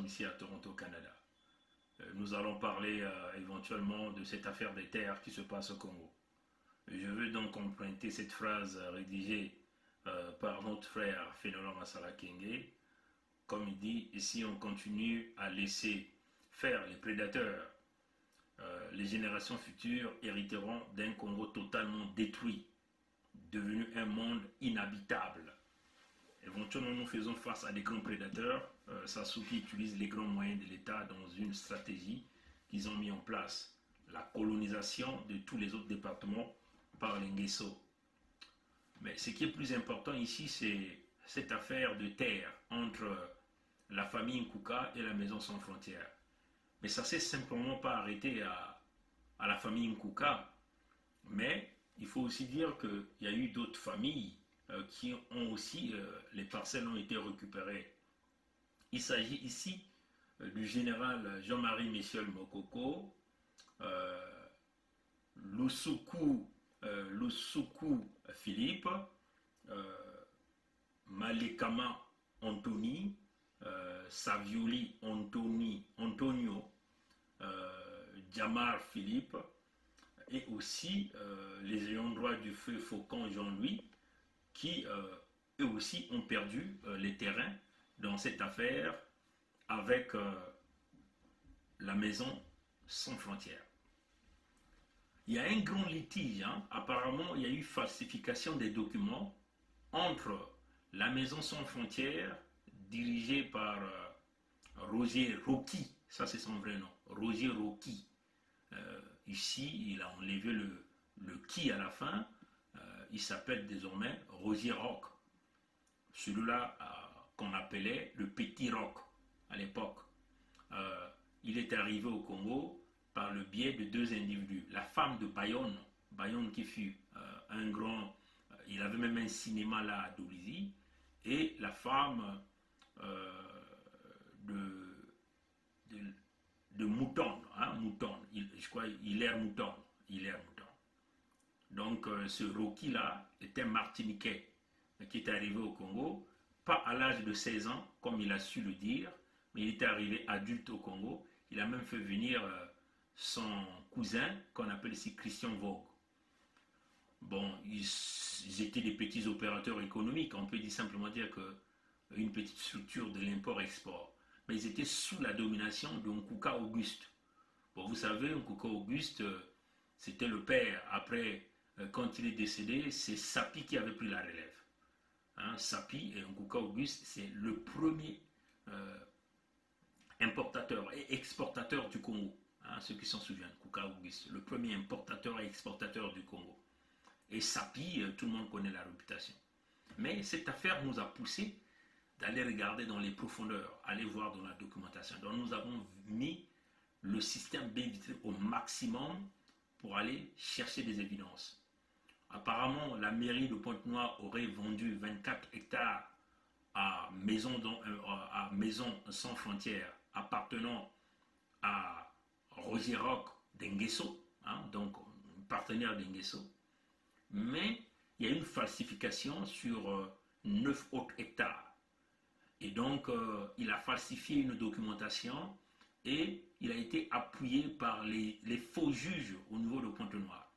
ici à Toronto, Canada. Nous allons parler éventuellement de cette affaire des terres qui se passe au Congo. Je veux donc emprunter cette phrase rédigée par notre frère Fénelon Masala Kenge. Comme il dit, si on continue à laisser faire les prédateurs, les générations futures hériteront d'un Congo totalement détruit, devenu un monde inhabitable. Éventuellement, nous faisons face à des grands prédateurs. Sassou qui utilise les grands moyens de l'État dans une stratégie qu'ils ont mis en place. La colonisation de tous les autres départements par les Nguesso. Mais ce qui est plus important ici, c'est cette affaire de terre entre la famille Nkouka et la Maison Sans Frontières. Mais ça ne s'est simplement pas arrêté à la famille Nkouka. Mais il faut aussi dire qu'il y a eu d'autres familles qui ont aussi, les parcelles ont été récupérées. Il s'agit ici du général Jean-Marie Michel Mokoko, Lusuku Philippe, Malekama Anthony, Savioli Antonio, Djamar Philippe, et aussi les ayants droit du feu Faucon Jean-Louis, qui eux aussi ont perdu les terrains dans cette affaire avec la Maison Sans Frontières. Il y a un grand litige, hein. Apparemment il y a eu falsification des documents entre la Maison Sans Frontières, dirigée par Roger Rocky, ça c'est son vrai nom, Roger Rocky. Ici, il a enlevé le qui à la fin. Il s'appelle désormais Roger Rock. Celui-là qu'on appelait le Petit Rock à l'époque. Il est arrivé au Congo par le biais de deux individus. La femme de Bayonne, Bayonne qui fut un grand... il avait même un cinéma là à Dolisie. Et la femme de Mouton, hein, Mouton, je crois Hilaire Mouton. Donc ce Rocky là est un Martiniquais qui est arrivé au Congo, pas à l'âge de 16 ans comme il a su le dire, mais il était arrivé adulte au Congo. Il a même fait venir son cousin qu'on appelle ici Christian Vogue. Bon, ils étaient des petits opérateurs économiques, on peut simplement dire que une petite structure de l'import-export. Mais ils étaient sous la domination de Nkouka Auguste. Bon, vous savez, Nkouka Auguste, c'était le père. Après, quand il est décédé, c'est Sapi qui avait pris la relève. Hein, Sapi et Nkouka Auguste, c'est le premier importateur et exportateur du Congo. Hein, ceux qui s'en souviennent, Nkouka Auguste, le premier importateur et exportateur du Congo. Et Sapi, tout le monde connaît la réputation. Mais cette affaire nous a poussé d'aller regarder dans les profondeurs, aller voir dans la documentation. Donc nous avons mis le système BVT au maximum pour aller chercher des évidences. Apparemment, la mairie de Pointe-Noire aurait vendu 24 hectares à Maison Sans Frontières appartenant à Roger Rock d'Enguesso, hein, donc partenaire d'Enguesso. Mais il y a une falsification sur 9 autres hectares. Et donc, il a falsifié une documentation et il a été appuyé par les faux juges au niveau de Pointe-Noire.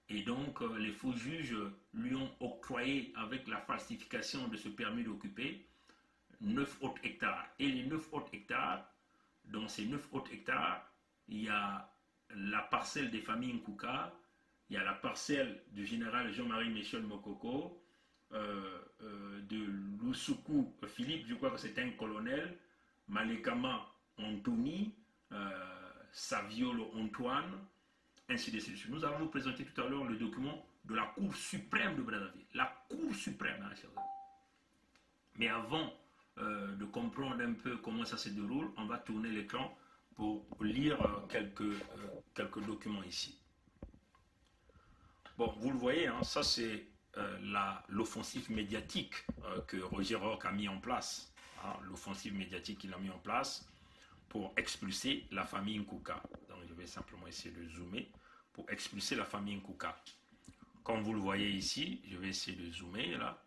Et donc, les faux juges lui ont octroyé, avec la falsification de ce permis d'occuper, 9 autres hectares. Et les 9 autres hectares, dans ces 9 autres hectares, il y a la parcelle des familles Nkouka, il y a la parcelle du général Jean-Marie Michel Mokoko, de Lusuku Philippe, je crois que c'est un colonel, Malekama Anthony, Saviolo Antoine, ainsi de suite. Nous allons vous présenter tout à l'heure le document de la Cour suprême de Brazzaville. La Cour suprême, hein, chers amis. Mais avant de comprendre un peu comment ça se déroule, on va tourner l'écran pour lire quelques documents ici. Bon, vous le voyez, hein, ça c'est l'offensive médiatique que Roger Rock a mis en place. Hein, l'offensive médiatique qu'il a mis en place pour expulser la famille Nkouka. Donc je vais simplement essayer de zoomer pour expulser la famille Nkouka. Comme vous le voyez ici, je vais essayer de zoomer là,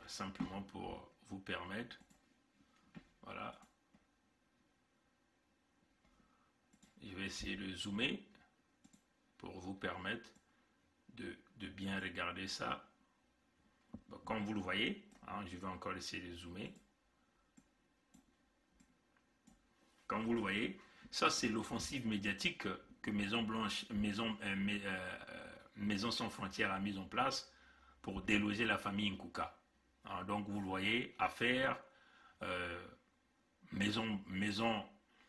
simplement pour vous permettre Voilà. Je vais essayer de zoomer pour vous permettre de bien regarder ça. Bon, comme vous le voyez, hein, je vais encore essayer de zoomer. Comme vous le voyez, ça c'est l'offensive médiatique que Maison sans frontières a mise en place pour déloger la famille Nkuka. Hein, donc vous le voyez, affaire Maison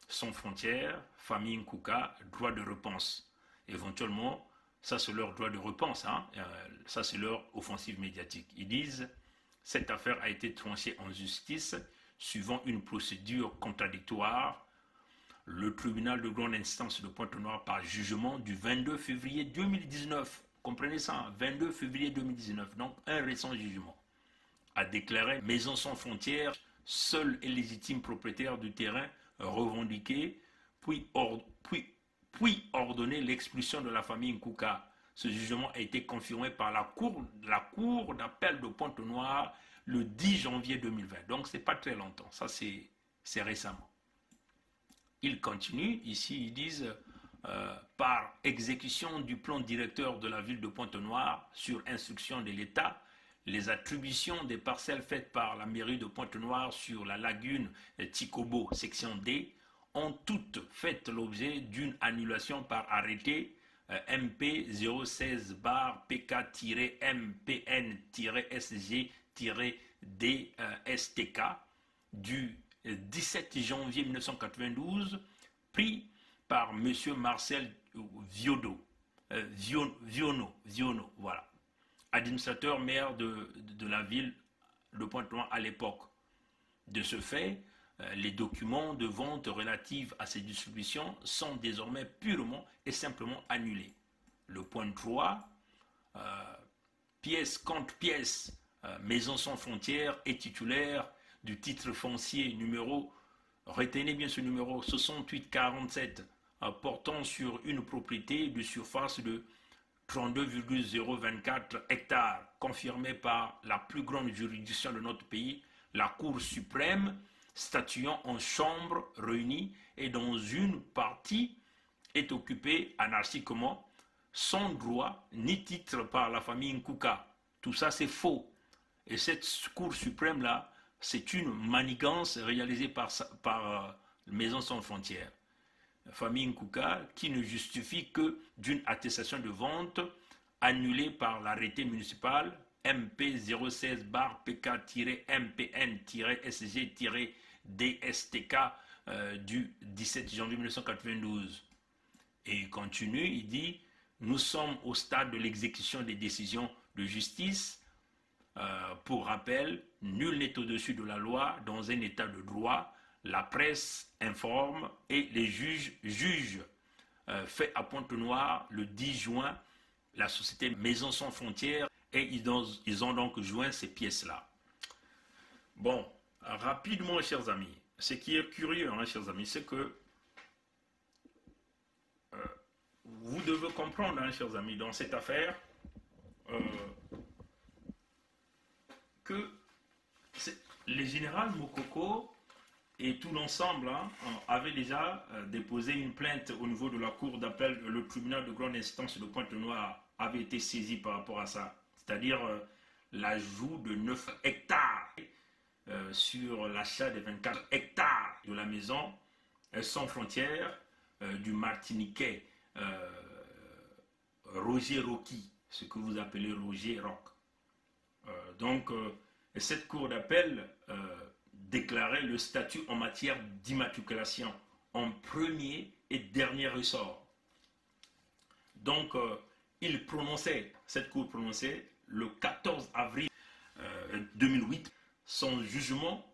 sans frontières, famille Nkuka, droit de réponse. Éventuellement, ça c'est leur droit de réponse, hein, ça c'est leur offensive médiatique. Ils disent, cette affaire a été tranchée en justice suivant une procédure contradictoire. Le tribunal de grande instance de Pointe-Noire par jugement du 22 février 2019, comprenez ça, 22 février 2019, donc un récent jugement, a déclaré Maison sans frontières, seul et légitime propriétaire du terrain revendiqué, puis ordonner l'expulsion de la famille Nkuka. Ce jugement a été confirmé par la cour d'appel de Pointe-Noire le 10 janvier 2020. Donc, ce n'est pas très longtemps. Ça, c'est récemment. Ils continuent. Ici, ils disent par exécution du plan directeur de la ville de Pointe-Noire sur instruction de l'État, les attributions des parcelles faites par la mairie de Pointe-Noire sur la lagune Tikobo, section D, ont toutes fait l'objet d'une annulation par arrêté MP 016-PK-MPN-SG-DSTK du 17 janvier 1992, pris par M. Marcel Viono, voilà, administrateur maire de la ville de Pointe-Noire à l'époque. De ce fait, les documents de vente relatifs à ces distributions sont désormais purement et simplement annulés. Le point 3, pièce contre pièce, Maison sans frontières est titulaire du titre foncier numéro, retenez bien ce numéro, 6847, portant sur une propriété de surface de 32,024 hectares, confirmée par la plus grande juridiction de notre pays, la Cour suprême, statuant en chambre réunie et dont une partie est occupée anarchiquement, sans droit ni titre par la famille Nkuka. Tout ça, c'est faux. Et cette Cour suprême-là, c'est une manigance réalisée par Maison sans frontières. Famille Nkuka qui ne justifie que d'une attestation de vente annulée par l'arrêté municipal MP 016-PK-MPN-SG-DSTK du 17 janvier 1992. Et il continue, il dit « Nous sommes au stade de l'exécution des décisions de justice. Pour rappel, nul n'est au-dessus de la loi dans un état de droit. La presse informe et les juges jugent. Fait à Pointe-Noire le 10 juin, la société Maison sans frontières, et ils ont donc joint ces pièces-là. » Bon, rapidement, chers amis, ce qui est curieux, hein, chers amis, c'est que vous devez comprendre, hein, chers amis, dans cette affaire, que le général Mokoko et tout l'ensemble avaient déjà déposé une plainte au niveau de la cour d'appel. Le tribunal de grande instance de Pointe-Noire avait été saisi par rapport à ça, c'est-à-dire l'ajout de 9 hectares sur l'achat de 24 hectares de la maison sans frontières du Martiniquais Roger Rocky, ce que vous appelez Roger Rock. Donc, cette cour d'appel déclarait le statut en matière d'immatriculation en premier et dernier ressort. Donc, cette cour prononçait le 14 avril 2008 son jugement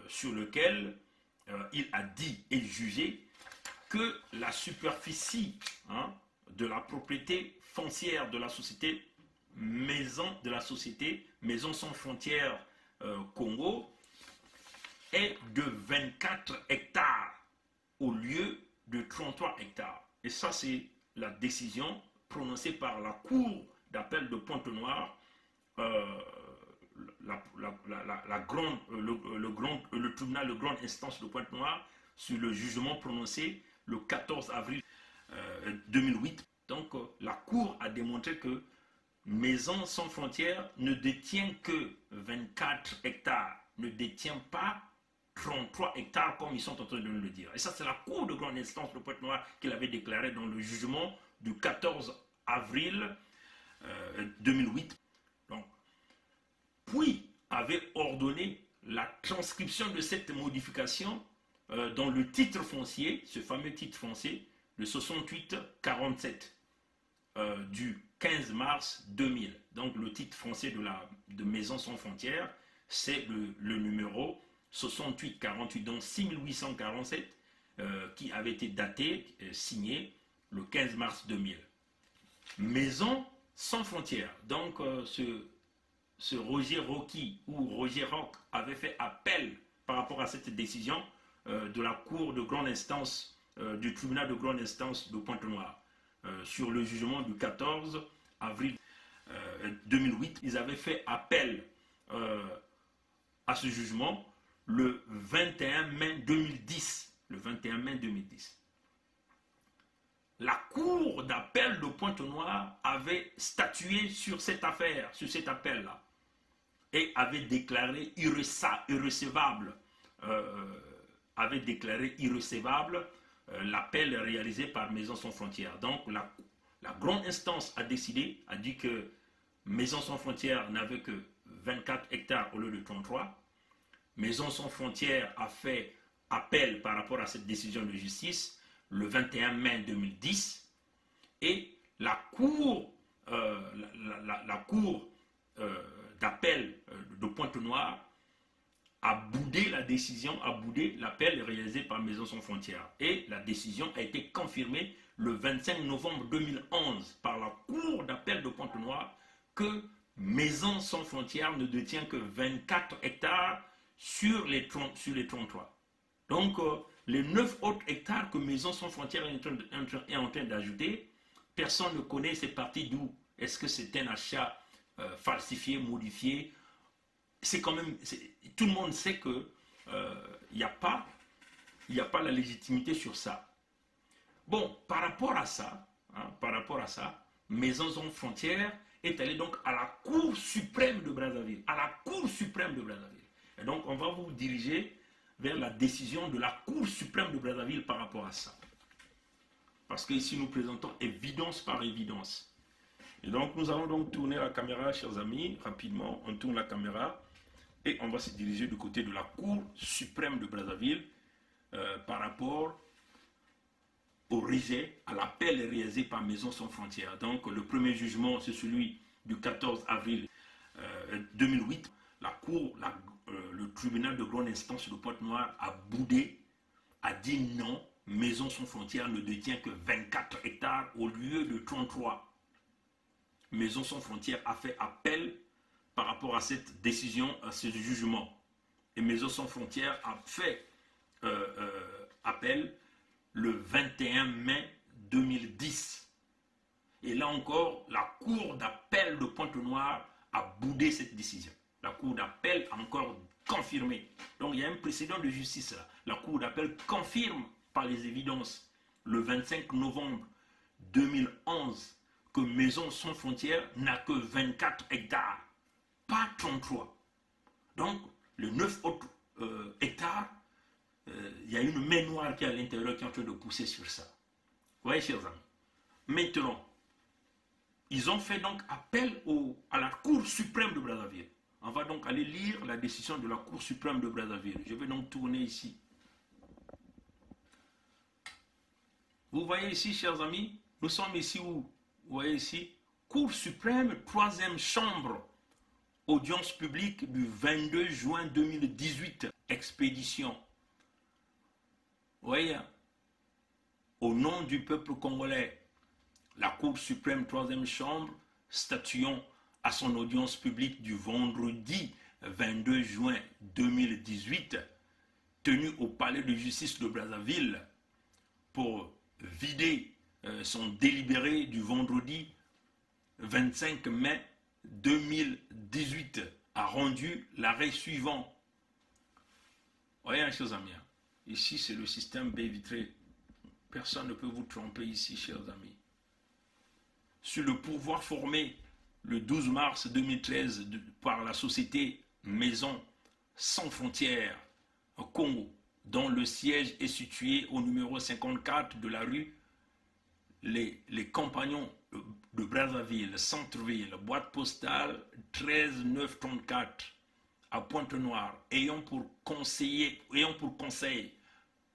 sur lequel il a dit et jugé que la superficie de la propriété foncière de la société Maison sans frontières Congo est de 24 hectares au lieu de 33 hectares. Et ça, c'est la décision prononcée par la Cour d'appel de Pointe-Noire le tribunal de grande instance de Pointe-Noire sur le jugement prononcé le 14 avril 2008. Donc la Cour a démontré que Maisons sans frontières ne détient que 24 hectares, ne détient pas 33 hectares comme ils sont en train de nous le dire. Et ça, c'est la Cour de grande instance de Pointe-Noire qui l'avait déclaré dans le jugement du 14 avril 2008. Donc, puis avait ordonné la transcription de cette modification dans le titre foncier, ce fameux titre foncier, le 68-47 du 15 mars 2000. Donc le titre foncier de Maisons sans frontières, c'est le numéro 6848, donc 6847, qui avait été daté, signé le 15 mars 2000. Maisons sans frontières. Donc ce Roger Rocky ou Roger Rock avait fait appel par rapport à cette décision de la Cour de grande instance, du tribunal de grande instance de Pointe-Noire. Sur le jugement du 14 avril 2008, ils avaient fait appel à ce jugement le 21 mai 2010. Le 21 mai 2010. La Cour d'appel de Pointe-Noire avait statué sur cette affaire, sur cet appel-là, et avait déclaré irrecevable, l'appel réalisé par Maisons sans frontières. Donc la grande instance a décidé, a dit que Maisons sans frontières n'avait que 24 hectares au lieu de 33. Maisons sans frontières a fait appel par rapport à cette décision de justice le 21 mai 2010 et la Cour, d'appel de Pointe-Noire a boudé la décision, a boudé l'appel réalisé par Maisons sans frontières. Et la décision a été confirmée le 25 novembre 2011 par la Cour d'appel de Pointe-Noire que Maisons sans frontières ne détient que 24 hectares sur les 33. Donc, les 9 autres hectares que Maisons sans frontières est en train d'ajouter, personne ne connaît ces parties d'où. Est-ce que c'est un achat falsifié, modifié? C'est quand même, tout le monde sait que il n'y a pas la légitimité sur ça. Bon, par rapport à ça, Maisons sans frontières est allé donc à la Cour suprême de Brazzaville, Et donc, on va vous diriger vers la décision de la Cour suprême de Brazzaville par rapport à ça. Parce qu'ici, nous présentons évidence par évidence. Et donc, nous allons donc tourner la caméra, chers amis, rapidement. On tourne la caméra et on va se diriger du côté de la Cour suprême de Brazzaville par rapport au rejet, à l'appel réalisé par Maisons sans frontières. Donc, le premier jugement, c'est celui du 14 avril 2008. Le tribunal de grande instance de Pointe-Noire a boudé, a dit non, Maisons sans frontières ne détient que 24 hectares au lieu de 33. Maisons sans frontières a fait appel par rapport à cette décision, à ce jugement. Et Maisons sans frontières a fait appel le 21 mai 2010. Et là encore, la Cour d'appel de Pointe-Noire a boudé cette décision. La Cour d'appel a encore confirmé. Donc il y a un précédent de justice là. La Cour d'appel confirme par les évidences le 25 novembre 2011 que Maisons sans frontières n'a que 24 hectares, pas 33. Donc les 9 autres hectares, il y a une main noire qui est à l'intérieur qui est en train de pousser sur ça. Vous voyez, chers amis. Maintenant, ils ont fait donc appel à la Cour suprême de Brazzaville. On va donc aller lire la décision de la Cour suprême de Brazzaville. Je vais donc tourner ici. Vous voyez ici, chers amis, nous sommes ici où? Vous voyez ici, Cour suprême, 3e chambre, audience publique du 22 juin 2018, expédition. Vous voyez, au nom du peuple congolais, la Cour suprême, 3e chambre, statuant à son audience publique du vendredi 22 juin 2018, tenue au palais de justice de Brazzaville pour vider son délibéré du vendredi 25 mai 2018 a rendu l'arrêt suivant. Voyez, chers amis, ici c'est le système baie vitrée. Personne ne peut vous tromper ici, chers amis. Sur le pouvoir formé le 12 mars 2013 par la société Maison Sans Frontières au Congo, dont le siège est situé au numéro 54 de la rue les Compagnons de Brazzaville, centre-ville, boîte postale 13934 à Pointe-Noire, ayant pour conseil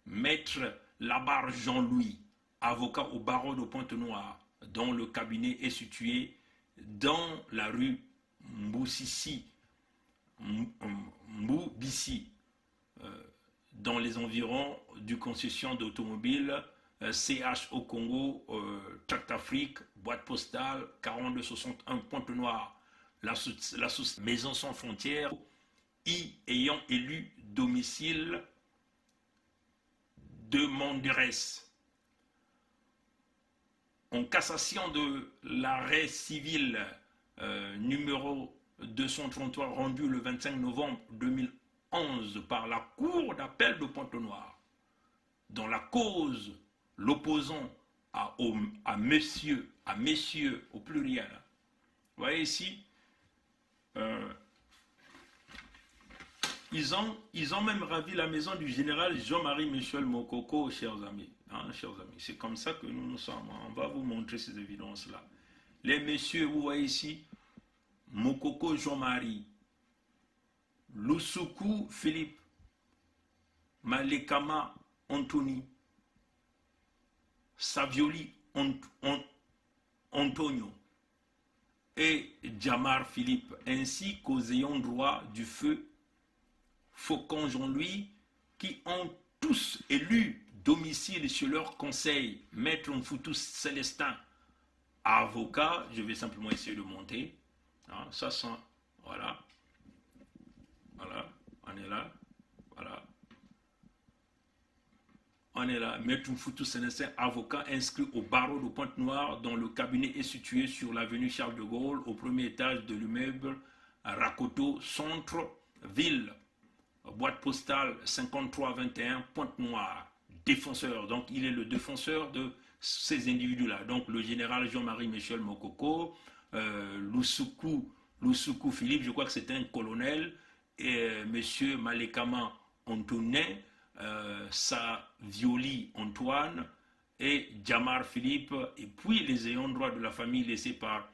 Maître Labarre Jean-Louis, avocat au barreau de Pointe-Noire, dont le cabinet est situé dans la rue Mboussissi, dans les environs du concession d'automobile CH au Congo, Tract Afrique, boîte postale 4261 Pointe-Noire. La Maison Sans Frontières y ayant élu domicile de Manderès. En cassation de l'arrêt civil numéro 233 rendu le 25 novembre 2011 par la Cour d'appel de Pointe-Noire, dans la cause l'opposant à messieurs au pluriel. Vous voyez ici, ils ont même ravi la maison du général Jean-Marie Michel Mokoko, chers amis. Chers amis, c'est comme ça que nous sommes. On va vous montrer ces évidences-là. Les messieurs, vous voyez ici, Mokoko Jean-Marie, Lusuku Philippe, Malekama Anthony, Savioli Antonio et Djamar Philippe, ainsi qu'aux ayants droit du feu Faucon Jean-Louis, qui ont tous élu domicile sur leur conseil, Maître Mfoutou Célestin, avocat. Je vais simplement essayer de monter. Ça sent, voilà, on est là, voilà. On est là, Maître Mfoutou Célestin, avocat inscrit au barreau de Pointe-Noire, dont le cabinet est situé sur l'avenue Charles de Gaulle, au premier étage de l'immeuble Rakoto, centre-ville, boîte postale 5321, Pointe-Noire. Défenseur, donc il est le défenseur de ces individus-là. Donc le général Jean-Marie Michel Mokoko, Lusuku Philippe, je crois que c'est un colonel, et monsieur Malekama Antonin, Savioli Antoine et Djamar Philippe, et puis les ayants droit de la famille laissés par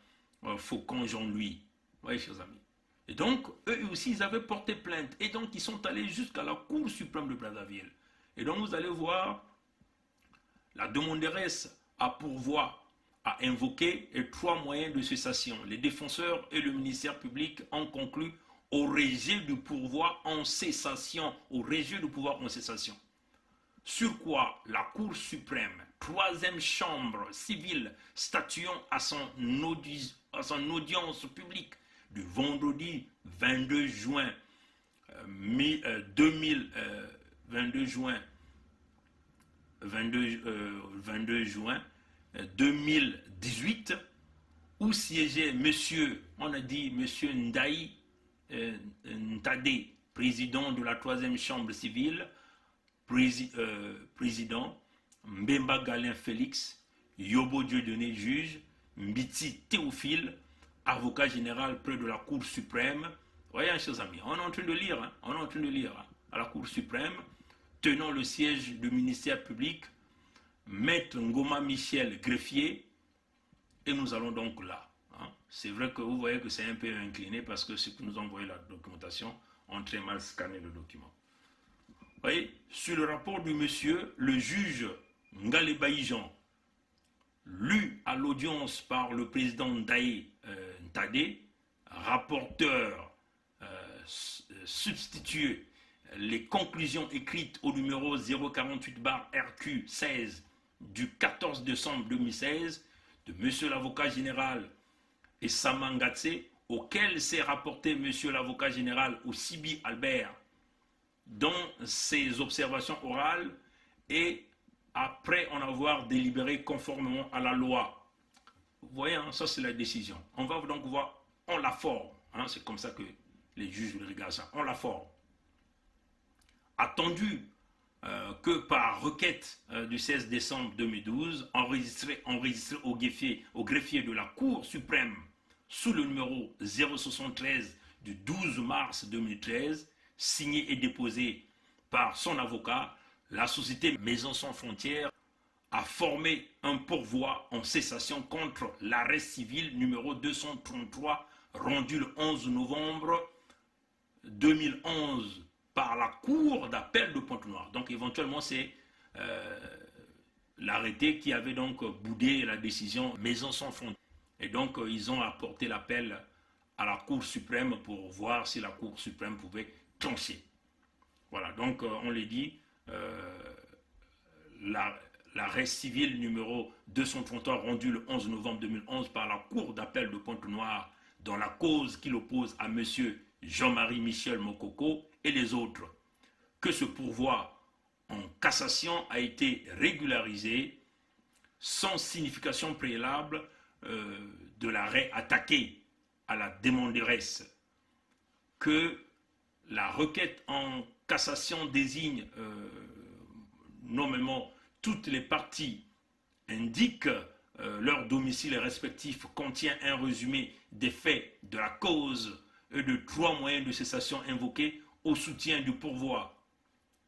Faucon Jean-Louis. Vous voyez, chers amis. Et donc, eux aussi, ils avaient porté plainte. Et donc, ils sont allés jusqu'à la Cour suprême de Brazzaville. Et donc, vous allez voir, la demanderesse a pourvoi à invoquer 3 moyens de cessation. Les défenseurs et le ministère public ont conclu au rejet du pourvoi en cessation. Sur quoi la Cour suprême, 3e chambre civile, statuant à son audience publique du vendredi 22 juin 2018, où siégeait monsieur Ndaï Ntade, président de la 3e chambre civile, président Mbemba Galin Félix, Yobo Dieudonné juge, Mbiti Théophile, avocat général près de la Cour suprême. Voyez, chers amis, on est en train de lire, à la Cour suprême, tenant le siège du ministère public, Maître Ngoma Michel, greffier, et nous allons donc là. C'est vrai que vous voyez que c'est un peu incliné parce que ceux qui nous ont envoyé la documentation ont très mal scanné le document. Vous voyez, sur le rapport du monsieur, le juge Ngalebaï Jean, lu à l'audience par le président Ndaï Ntade, rapporteur substitué, les conclusions écrites au numéro 048/RQ 16 du 14 décembre 2016 de monsieur l'avocat général et Samangatse, auquel s'est rapporté monsieur l'avocat général Osibi Albert dans ses observations orales et après en avoir délibéré conformément à la loi. Vous voyez, ça c'est la décision. On va donc voir en la forme. C'est comme ça que les juges regardent ça, ont la forme. Attendu que par requête du 16 décembre 2012, enregistré au greffier de la Cour suprême sous le numéro 073 du 12 mars 2013, signé et déposé par son avocat, la société Maison Sans Frontières a formé un pourvoi en cessation contre l'arrêt civil numéro 233 rendu le 11 novembre 2011 par la Cour d'appel de Pointe-Noire. Donc éventuellement c'est l'arrêté qui avait donc boudé la décision Maison Sans Frontières. Et donc ils ont apporté l'appel à la Cour suprême pour voir si la Cour suprême pouvait trancher. Voilà, donc on le dit, l'arrêt civil numéro 233 rendu le 11 novembre 2011 par la Cour d'appel de Pointe-Noire dans la cause qui l'oppose à M. Jean-Marie Michel Mokoko et les autres, que ce pourvoi en cassation a été régularisé sans signification préalable de l'arrêt attaqué à la demanderesse, que la requête en cassation désigne nommément toutes les parties, indique leur domicile respectif, contient un résumé des faits de la cause et de 3 moyens de cessation invoqués au soutien du pourvoi,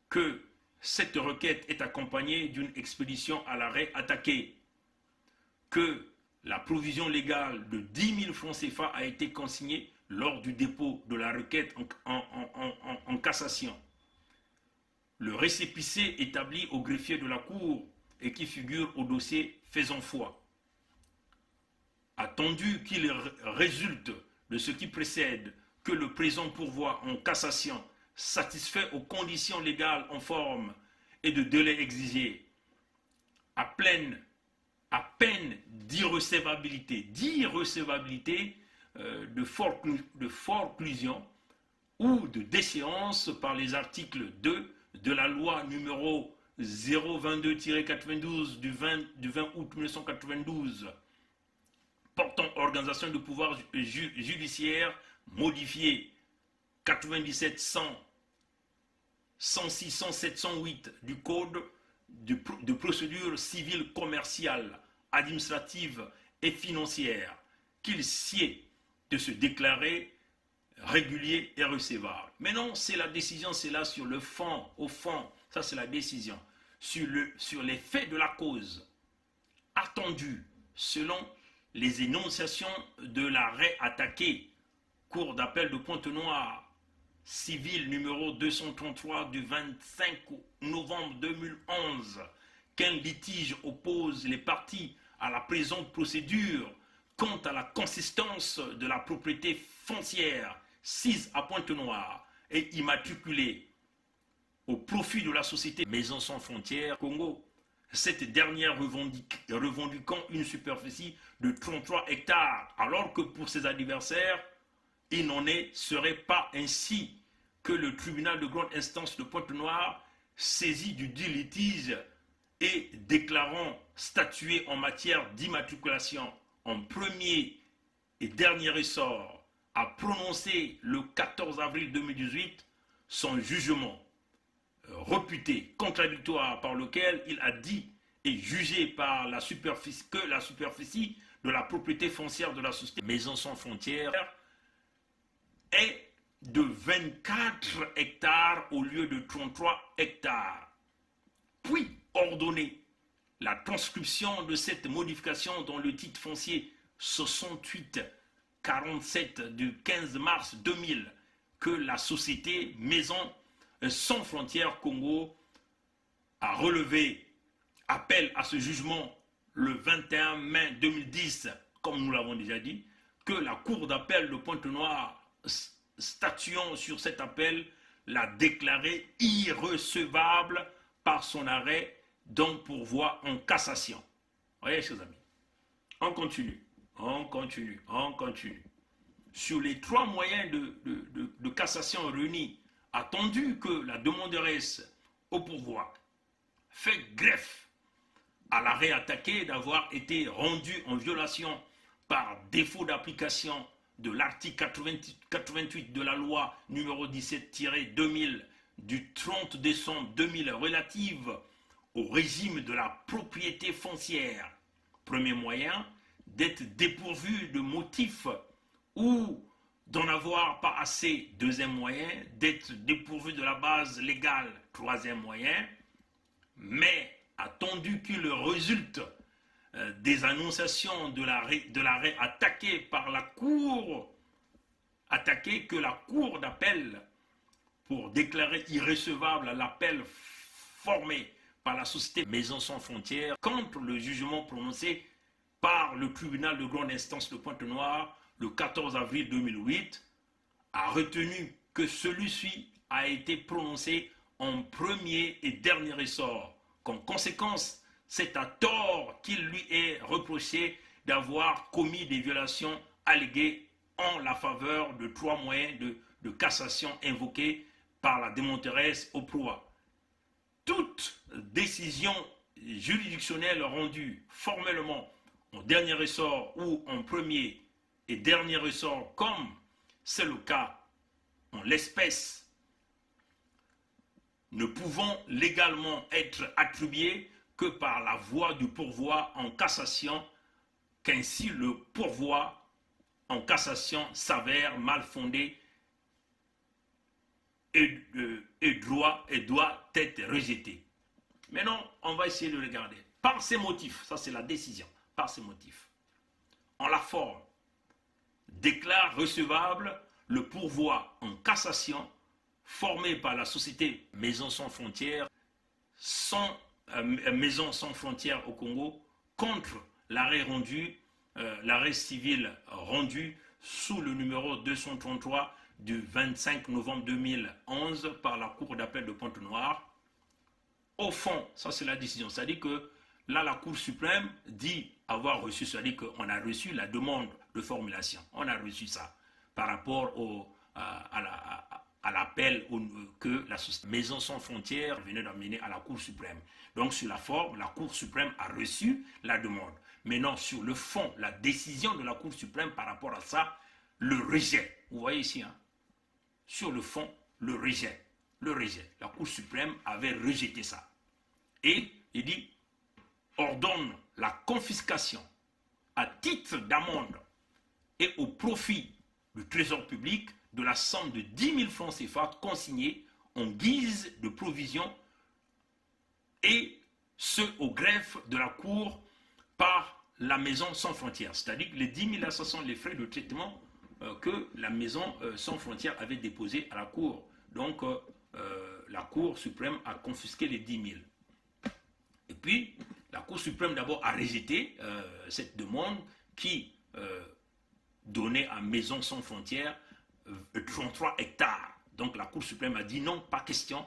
que cette requête est accompagnée d'une expédition à l'arrêt attaqué, que la provision légale de 10 000 francs CFA a été consignée lors du dépôt de la requête en cassation. Le récépissé établi au greffier de la Cour et qui figure au dossier faisant foi. Attendu qu'il résulte de ce qui précède que le présent pourvoi en cassation satisfait aux conditions légales en forme et de délai exigés, à peine d'irrecevabilité de forclusion ou de déchéance par les articles 2 de la loi numéro 022-92 du 20 août 1992 portant organisation du pouvoir judiciaire modifié 97 100 106 107 108 du code de procédure civile commerciale, administrative et financière, qu'il sied de se déclarer régulier et recevable. Mais non, c'est la décision, c'est là sur le fond, au fond, ça c'est la décision. Sur les faits de la cause, attendu selon les énonciations de l'arrêt attaqué, Cour d'appel de Pointe-Noire, civil numéro 233 du 25 novembre 2011, qu'un litige oppose les parties à la présente procédure quant à la consistance de la propriété foncière sise à Pointe-Noire et immatriculée au profit de la société Maison Sans Frontières Congo, cette dernière revendiquant une superficie de 33 hectares, alors que pour ses adversaires, il n'en serait pas ainsi, que le tribunal de grande instance de Pointe-Noire, saisi du dit litige et déclarant statuer en matière d'immatriculation en premier et dernier ressort, a prononcé le 14 avril 2018 son jugement réputé contradictoire par lequel il a dit et jugé par la superficie que la superficie de la propriété foncière de la société Maison Sans Frontières est de 24 hectares au lieu de 33 hectares. Puis ordonner la transcription de cette modification dans le titre foncier 68-47 du 15 mars 2000 que la société Maison Sans Frontières Congo a relevé. Appel à ce jugement le 21 mai 2010, comme nous l'avons déjà dit, que la Cour d'appel de Pointe-Noire, statuant sur cet appel, l'a déclaré irrecevable par son arrêt, donc pourvoi en cassation. Vous voyez, chers amis, on continue. Sur les 3 moyens de cassation réunis, attendu que la demanderesse au pourvoi fait greffe à l'arrêt attaqué d'avoir été rendu en violation par défaut d'application de l'article 88 de la loi numéro 17-2000 du 30 décembre 2000 relative au régime de la propriété foncière. Premier moyen, d'être dépourvu de motifs ou d'en avoir pas assez. Deuxième moyen, d'être dépourvu de la base légale. Troisième moyen, mais attendu qu'il résulte des annonciations de l'arrêt attaqué par la Cour, attaqué que la Cour d'appel pour déclarer irrecevable l'appel formé par la société Maison Sans Frontières contre le jugement prononcé par le tribunal de grande instance de Pointe-Noire le 14 avril 2008, a retenu que celui-ci a été prononcé en premier et dernier ressort. Comme conséquence, c'est à tort qu'il lui est reproché d'avoir commis des violations alléguées en la faveur de 3 moyens de cassation invoqués par la démonteresse au proie. Toute décision juridictionnelle rendue formellement en dernier ressort ou en premier et dernier ressort, comme c'est le cas en l'espèce, ne pouvant légalement être attribuées que par la voie du pourvoi en cassation, qu'ainsi le pourvoi en cassation s'avère mal fondé et doit être rejeté. Maintenant, on va essayer de regarder. Par ces motifs, ça c'est la décision, par ces motifs, en la forme, déclare recevable le pourvoi en cassation formé par la société Maison Sans Frontières, Maison Sans Frontières au Congo, contre l'arrêt civil rendu sous le numéro 233 du 25 novembre 2011 par la Cour d'appel de Pointe-Noire. Au fond, ça c'est la décision, c'est-à-dire que là la Cour suprême dit avoir reçu, c'est-à-dire qu'on a reçu la demande de formulation, on a reçu ça par rapport à l'appel que la société Maison Sans Frontières venait d'amener à la Cour suprême. Donc sur la forme, la Cour suprême a reçu la demande. Maintenant sur le fond, la décision de la Cour suprême par rapport à ça, le rejet. Vous voyez ici, hein? Sur le fond, le rejet. Le rejet. La Cour suprême avait rejeté ça. Et il dit, ordonne la confiscation à titre d'amende et au profit du trésor public de la somme de 10 000 francs CFA consignée en guise de provision, et ce au greffe de la Cour par la Maison Sans Frontières. C'est-à-dire que les 10 000 là, ce sont les frais de traitement que la Maison Sans Frontières avait déposé à la Cour. Donc la Cour suprême a confisqué les 10 000. Et puis la Cour suprême d'abord a rejeté cette demande qui donnait à Maison Sans Frontières 33 hectares. Donc la Cour suprême a dit non, pas question,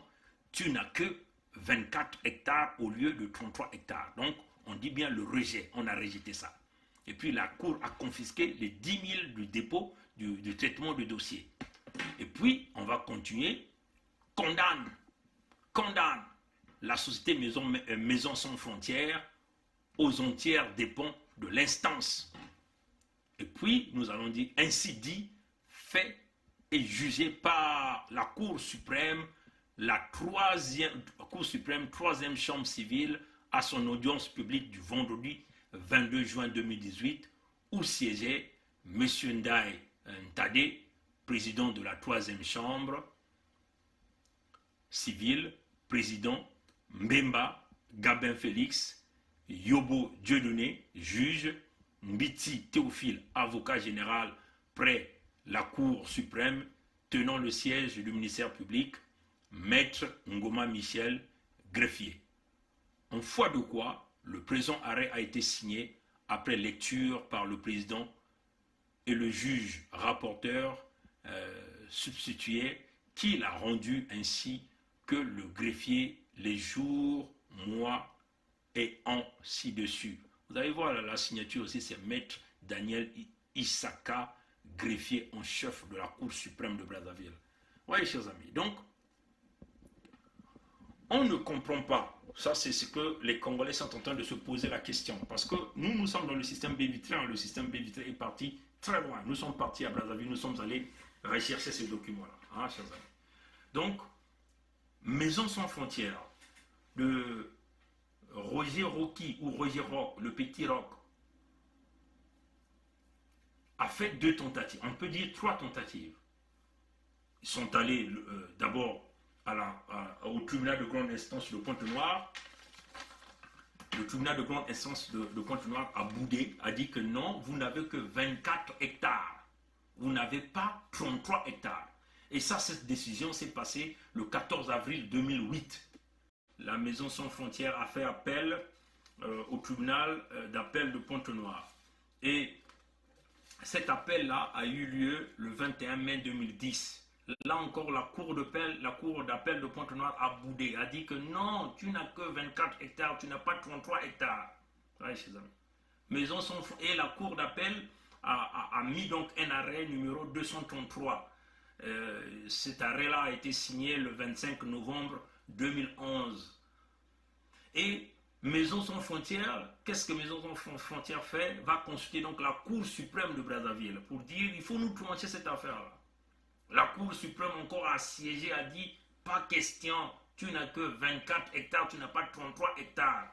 tu n'as que 24 hectares au lieu de 33 hectares. Donc on dit bien le rejet, on a rejeté ça. Et puis la Cour a confisqué les 10 000 du dépôt du traitement du dossier. Et puis on va continuer, condamne la société Maison Sans Frontières aux entières dépens de l'instance. Et puis nous allons dire ainsi dit, fait et jugé par la Cour suprême, Cour suprême, 3e chambre civile, à son audience publique du vendredi 22 juin 2018, où siégeait M. Ndai Ntade, président de la 3e chambre civile, président Mbemba Gabin Félix, Yobo Dieudonné, juge, Mbiti Théophile, avocat général près la Cour suprême, tenant le siège du ministère public, Maître Ngoma Michel, greffier. En foi de quoi, le présent arrêt a été signé après lecture par le président et le juge rapporteur substitué, qui l'a rendu ainsi que le greffier les jours, mois et ans ci-dessus. Vous allez voir la signature aussi, c'est Maître Daniel Isaka, greffier en chef de la Cour suprême de Brazzaville. Vous voyez, chers amis, donc, on ne comprend pas. Ça, c'est ce que les Congolais sont en train de se poser la question. Parce que nous sommes dans le système B-Vitré. Le système B-Vitré est parti très loin. Nous sommes partis à Brazzaville, nous sommes allés rechercher ces documents-là, hein, chers amis. Donc, Maison sans frontières de Roger Rocky ou Roger Rock, le petit Rock, a fait 2 tentatives, on peut dire 3 tentatives. Ils sont allés d'abord au tribunal de grande instance de Pointe-Noire. Le tribunal de grande instance de Pointe-Noire a boudé, a dit que non, vous n'avez que 24 hectares. Vous n'avez pas 33 hectares. Et ça, cette décision s'est passée le 14 avril 2008. La Maison sans frontières a fait appel au tribunal d'appel de Pointe-Noire. Et cet appel-là a eu lieu le 21 mai 2010. Là encore, la cour d'appel de Pointe-Noire a boudé, a dit que non, tu n'as que 24 hectares, tu n'as pas 33 hectares. Ouais, chers amis. Maison sans frontières. Et la cour d'appel a mis donc un arrêt numéro 233. Cet arrêt-là a été signé le 25 novembre 2011. Et Maison sans frontières, qu'est-ce que Maison sans frontières fait? Va consulter donc la Cour suprême de Brazzaville pour dire il faut nous trancher cette affaire-là. La Cour suprême encore a siégé, a dit pas question, tu n'as que 24 hectares, tu n'as pas 33 hectares.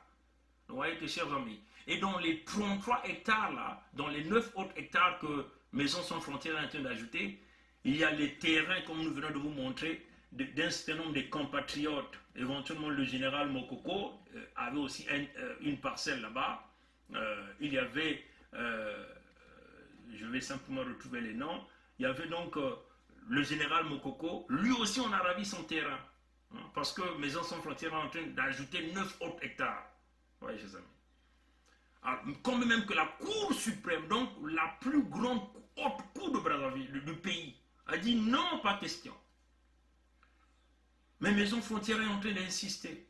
Vous voyez que, chers amis, et dans les 33 hectares là, dans les 9 autres hectares que Maison sans frontières est en train d'ajouter, il y a les terrains, comme nous venons de vous montrer, d'un certain nombre de compatriotes. Éventuellement, le général Mokoko avait aussi une parcelle là-bas. Il y avait, je vais simplement retrouver les noms, il y avait donc le général Mokoko, lui aussi on a ravi son terrain. Hein, parce que Maison sans frontières est en train d'ajouter 9 autres hectares. Oui, chers amis. Alors, comme même que la Cour suprême, donc la plus grande haute cour de Brazzaville, du pays, a dit non, pas question. Mais Maison frontière est en train d'insister.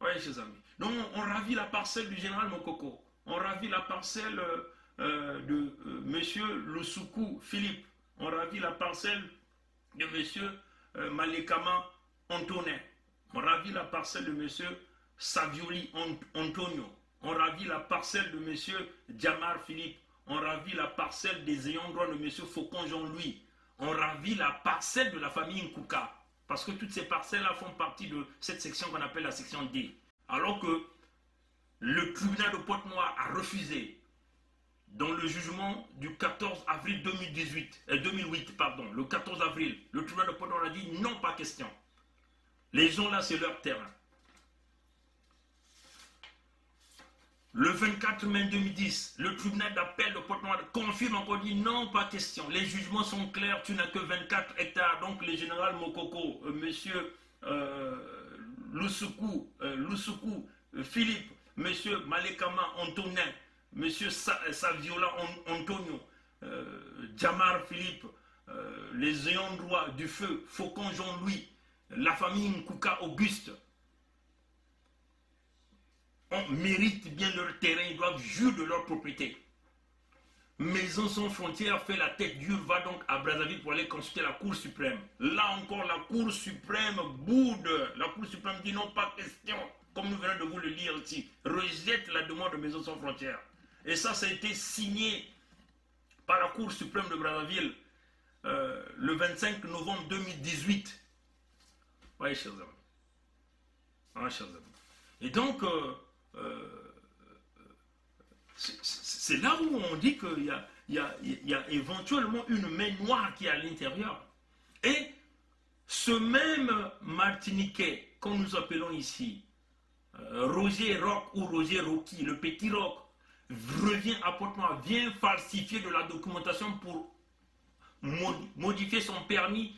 Oui, chers amis. Donc, on ravit la parcelle du général Mokoko. On ravit la parcelle de monsieur Lusuku Philippe. On ravit la parcelle de monsieur Malekama Antonin. On ravit la parcelle de monsieur Savioli Antonio. On ravit la parcelle de monsieur Djamar Philippe. On ravit la parcelle des ayants droit de monsieur Faucon Jean-Louis. On ravit la parcelle de la famille Nkouka. Parce que toutes ces parcelles-là font partie de cette section qu'on appelle la section D. Alors que le tribunal de Pointe-Noire a refusé, dans le jugement du 14 avril 2008, le 14 avril, le tribunal de Pointe-Noire a dit non, pas question. Les gens là, c'est leur terrain. Le 24 mai 2010, le tribunal d'appel de Pointe-Noire confirme encore, dit non, pas question. Les jugements sont clairs, tu n'as que 24 hectares. Donc le général Mokoko, monsieur Lusuku Philippe, monsieur Malekama Antonin, monsieur Saviola Antonio, Djamar Philippe, les ayants droit du feu, Faucon Jean-Louis, la famille Nkouka Auguste, on mérite bien leur terrain, ils doivent jouir de leur propriété. Maison sans frontières fait la tête dure, va donc à Brazzaville pour aller consulter la Cour suprême. Là encore, la Cour suprême boude. La Cour suprême dit non, pas question, comme nous venons de vous le lire ici. Rejette la demande de Maison sans frontières. Et ça a été signé par la Cour suprême de Brazzaville le 25 novembre 2018. Oui, chers amis. Ah, chers amis. Et donc, c'est là où on dit qu'il y a éventuellement une main noire qui est à l'intérieur. Et ce même Martiniquais, comme nous appelons ici, Roger Rock ou Roger Rocky, le petit Rock, revient à Pointe-Noire, vient falsifier de la documentation pour modifier son permis,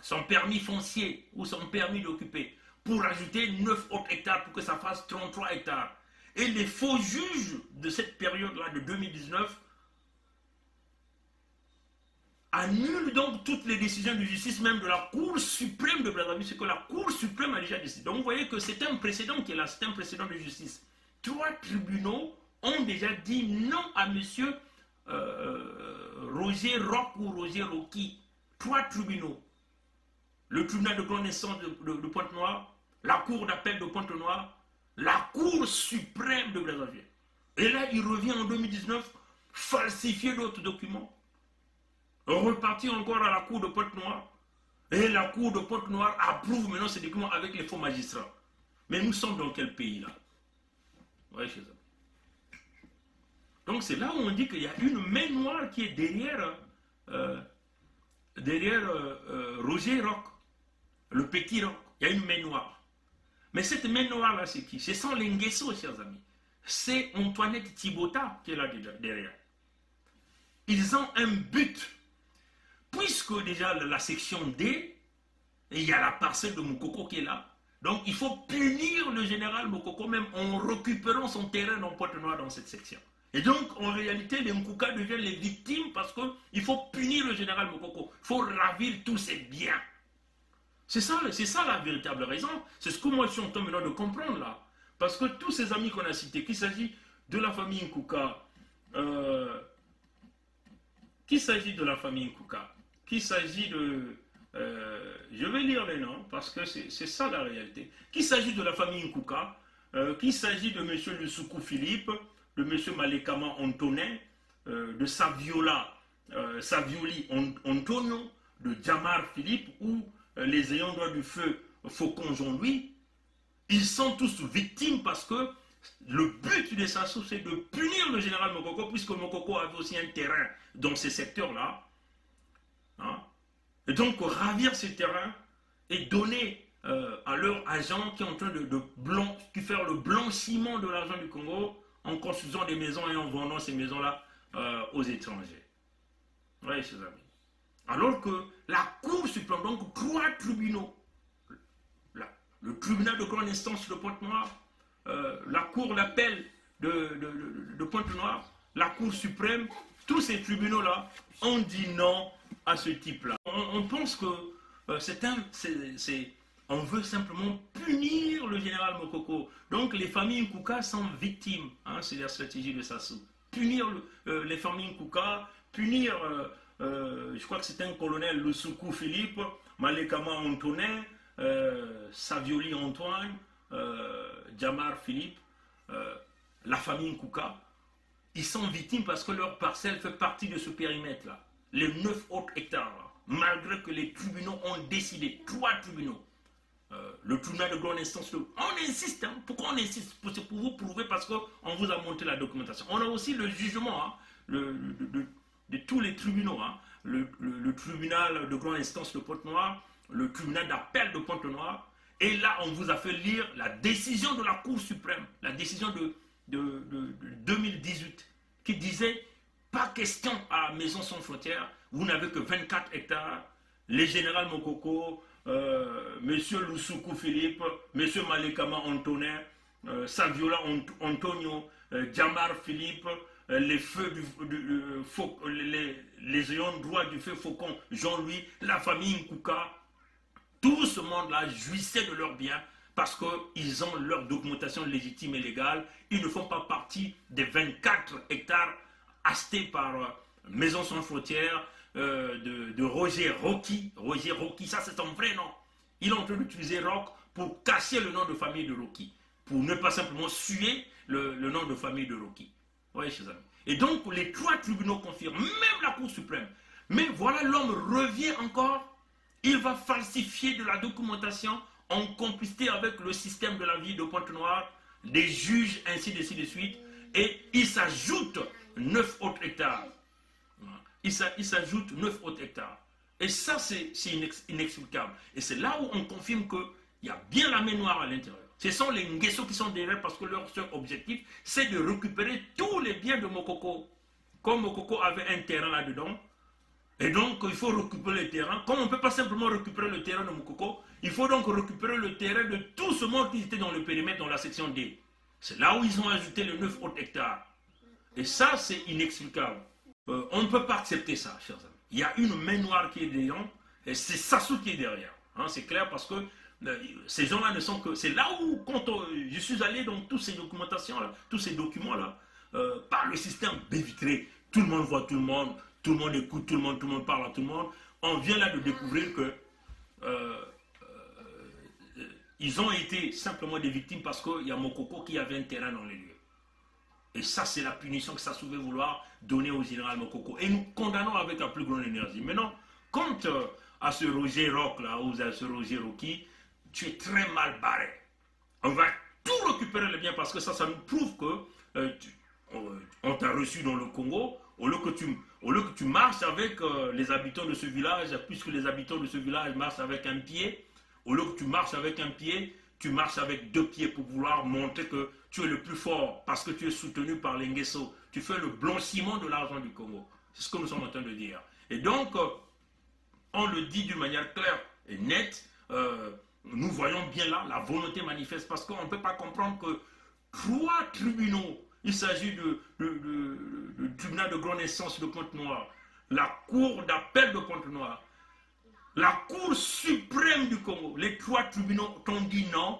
son permis foncier ou son permis d'occuper, pour ajouter 9 autres hectares pour que ça fasse 33 hectares. Et les faux juges de cette période-là, de 2019, annulent donc toutes les décisions de justice, même de la Cour suprême de Brazzaville, ce que la Cour suprême a déjà décidé. Donc vous voyez que c'est un précédent qui est là, c'est un précédent de justice. 3 tribunaux ont déjà dit non à monsieur Roger Rock ou Roger Rocky. 3 tribunaux. Le tribunal de grande instance de Pointe-Noire, la Cour d'appel de Pointe-Noire, la Cour suprême de Brazzaville. Et là, il revient en 2019, falsifier d'autres documents, repartir encore à la cour de Pointe-Noire. Et la cour de Pointe-Noire approuve maintenant ces documents avec les faux magistrats. Mais nous sommes dans quel pays là? Ouais, chez eux. Donc c'est là où on dit qu'il y a une main noire qui est derrière, Roger Roch, le petit Roch. Il y a une main noire. Mais cette main noire là, c'est qui? Ce sont les Nguesso, chers amis. C'est Antoinette Thibota qui est là derrière. Ils ont un but. Puisque déjà la section D, et il y a la parcelle de Moukoko qui est là, donc il faut punir le général Moukoko même en récupérant son terrain dans Pointe-Noire dans cette section. Et donc en réalité les Nkouka deviennent les victimes parce qu'il faut punir le général Moukoko, il faut ravir tous ses biens. C'est ça la véritable raison, c'est ce que moi je suis en train maintenant de comprendre là. Parce que tous ces amis qu'on a cités, qu'il s'agit de la famille Nkouka, qu'il s'agit de... je vais lire les noms parce que c'est ça la réalité. Qu'il s'agit de la famille Nkouka, qu'il s'agit de M. Lusuku Philippe, de M. Malekama Antonin, de Savioli Antonio, de Djamar Philippe ou les ayants droit du feu Faucon Jean-Louis, ils sont tous victimes parce que le but de Sassou, c'est de punir le général Mokoko, puisque Mokoko avait aussi un terrain dans ces secteurs-là. Hein? Et donc, ravir ces terrains et donner à leurs agents qui sont en train de faire le blanchiment de l'argent du Congo en construisant des maisons et en vendant ces maisons-là aux étrangers. Oui, chers amis. Alors que la Cour suprême, donc 3 tribunaux, le tribunal de grande instance de Pointe-Noire, la Cour d'appel de Pointe-Noire, la Cour suprême, tous ces tribunaux-là ont dit non à ce type-là. On pense que on veut simplement punir le général Mokoko. Donc les familles Nkouka sont victimes, hein, c'est la stratégie de Sassou. Punir les familles Nkouka, punir, je crois que c'est un colonel Lusuku Philippe, Malekama Antonin, Savioli Antoine, Djamar Philippe, la famille Nkouka, ils sont victimes parce que leur parcelle fait partie de ce périmètre-là. Les 9 autres hectares, là, malgré que les tribunaux ont décidé, 3 tribunaux, le tribunal de grande instance, on insiste, hein, pourquoi on insiste? C'est pour vous prouver parce qu'on vous a montré la documentation. On a aussi le jugement hein, de tous les tribunaux, hein, le tribunal de grande instance de Pointe-Noire, le tribunal d'appel de Pointe-Noire, et là on vous a fait lire la décision de la Cour suprême, la décision de 2018, qui disait pas question à Maison Sans Frontières, vous n'avez que 24 hectares, les généraux Mokoko, monsieur Lusuku Philippe, monsieur Malekama Antonin, Saviola Antonio, Djamar Philippe, les ayants droit du feu Faucon Jean-Louis, la famille Nkouka, tout ce monde-là jouissait de leurs biens parce qu'ils ont leur documentation légitime et légale. Ils ne font pas partie des 24 hectares achetés par Maison Sans Frontières de Roger Rocky. Roger Rocky, ça c'est son vrai nom. Il est en train d'utiliser Rock pour cacher le nom de famille de Rocky, pour ne pas simplement suer le nom de famille de Rocky. Oui, chers amis. Et donc les 3 tribunaux confirment, même la Cour suprême. Mais voilà, l'homme revient encore. Il va falsifier de la documentation en complicité avec le système de la ville de Pointe-Noire, des juges, ainsi de suite. Et il s'ajoute 9 autres hectares. Il s'ajoute 9 autres hectares. Et ça, c'est inexplicable. Et c'est là où on confirme qu'il y a bien la main noire à l'intérieur. Ce sont les Nguesso qui sont derrière parce que leur seul objectif, c'est de récupérer tous les biens de Mokoko. Comme Mokoko avait un terrain là-dedans, et donc, il faut récupérer le terrain. Comme on ne peut pas simplement récupérer le terrain de Moukoko, il faut donc récupérer le terrain de tout ce monde qui était dans le périmètre, dans la section D. C'est là où ils ont ajouté les 9 autres hectares. Et ça, c'est inexplicable. On ne peut pas accepter ça, chers amis. Il y a une main noire qui est derrière, et c'est Sassou qui est derrière. Hein, c'est clair parce que ces gens-là ne sont que... C'est là où, quand je suis allé dans toutes ces documentations-là, tous ces documents-là, par le système bévitré, tout le monde voit tout le monde, tout le monde écoute, tout le monde parle à tout le monde. On vient là de découvrir que ils ont été simplement des victimes parce qu'il y a Mokoko qui avait un terrain dans les lieux. Et ça, c'est la punition que Sassou veut vouloir donner au général Mokoko. Et nous condamnons avec la plus grande énergie. Maintenant, quant à ce Roger Rock, là, ou à ce Roger Rocky, tu es très mal barré. On va tout récupérer les biens parce que ça nous prouve que on t'a reçu dans le Congo. Au lieu que tu marches avec les habitants de ce village, puisque les habitants de ce village marchent avec un pied, au lieu que tu marches avec un pied, tu marches avec 2 pieds pour vouloir montrer que tu es le plus fort parce que tu es soutenu par les Nguesso. Tu fais le blanchiment de l'argent du Congo. C'est ce que nous sommes en train de dire. Et donc, on le dit d'une manière claire et nette. Nous voyons bien là la volonté manifeste parce qu'on ne peut pas comprendre que 3 tribunaux, il s'agit du tribunal de grande instance de Pointe-Noire, la cour d'appel de Pointe-Noire, la cour suprême du Congo, les 3 tribunaux t'ont dit non,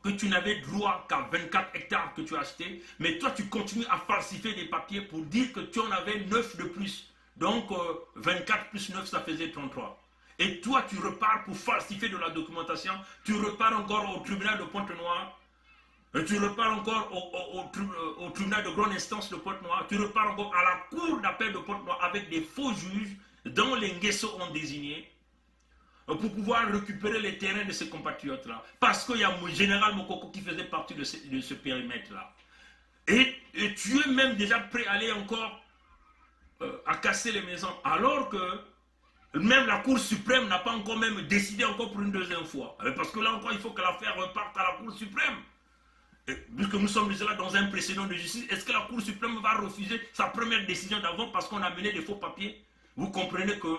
que tu n'avais droit qu'à 24 hectares que tu as acheté, mais toi tu continues à falsifier des papiers pour dire que tu en avais 9 de plus. Donc 24 plus 9 ça faisait 33. Et toi tu repars pour falsifier de la documentation, tu repars encore au tribunal de Pointe-Noire, tu repars encore au tribunal de grande instance de Pointe-Noire, tu repars encore à la cour d'appel de Pointe-Noire avec des faux juges dont les Nguesso ont désigné pour pouvoir récupérer les terrains de ces compatriotes-là. Parce qu'il y a le général Mokoko qui faisait partie de ce périmètre-là. Et tu es même déjà prêt à aller encore à casser les maisons, alors que même la Cour suprême n'a pas encore même décidé encore pour une deuxième fois. Parce que là encore, il faut que l'affaire reparte à la Cour suprême. Et puisque nous sommes déjà là dans un précédent de justice, est-ce que la Cour suprême va refuser sa première décision d'avant parce qu'on a mené des faux papiers? Vous comprenez que...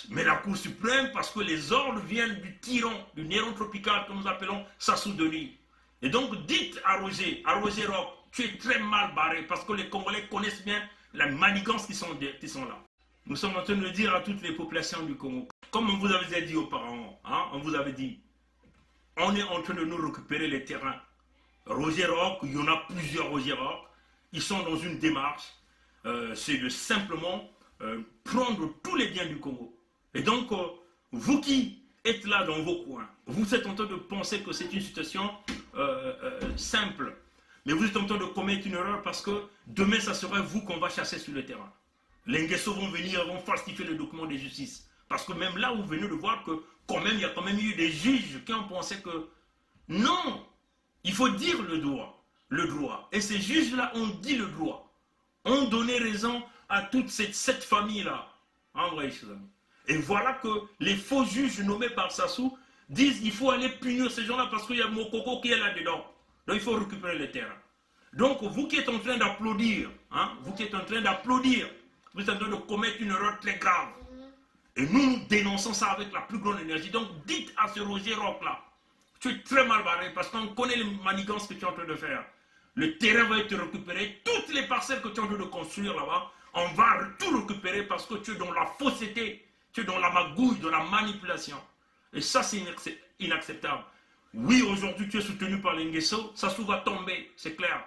Mais la Cour suprême, parce que les ordres viennent du tyran, du néron tropical que nous appelons Sassou Denis. Et donc dites à Roger Rock, tu es très mal barré parce que les Congolais connaissent bien la manigance qui sont là. Nous sommes en train de dire à toutes les populations du Congo, comme on vous avait dit auparavant, hein, on vous avait dit, on est en train de nous récupérer les terrains. Roger Rock, il y en a plusieurs Roger Rock, ils sont dans une démarche, c'est de simplement prendre tous les biens du Congo. Et donc, vous qui êtes là dans vos coins, vous êtes en train de penser que c'est une situation simple, mais vous êtes en train de commettre une erreur parce que demain, ça sera vous qu'on va chasser sur le terrain. Les Nguesso vont venir, vont falsifier le document de justice. Parce que même là, vous venez de voir que quand même, il y a quand même eu des juges qui ont pensé que non, il faut dire le droit. Et ces juges-là ont dit le droit, ont donné raison à toute cette famille-là. En vrai, chers amis. Et voilà que les faux juges nommés par Sassou disent qu'il faut aller punir ces gens-là parce qu'il y a Mokoko qui est là-dedans. Donc il faut récupérer les terrains. Donc vous qui êtes en train d'applaudir, hein, vous êtes en train de commettre une erreur très grave. Et nous dénonçons ça avec la plus grande énergie. Donc dites à ce Roger Rock-là, tu es très mal barré parce qu'on connaît les manigances que tu es en train de faire. Le terrain va être récupéré, toutes les parcelles que tu es en train de construire là-bas, on va tout récupérer parce que tu es dans la fausseté, tu es dans la magouille, dans la manipulation. Et ça, c'est inacceptable. Oui, aujourd'hui, tu es soutenu par les Nguesso, ça va tomber, c'est clair.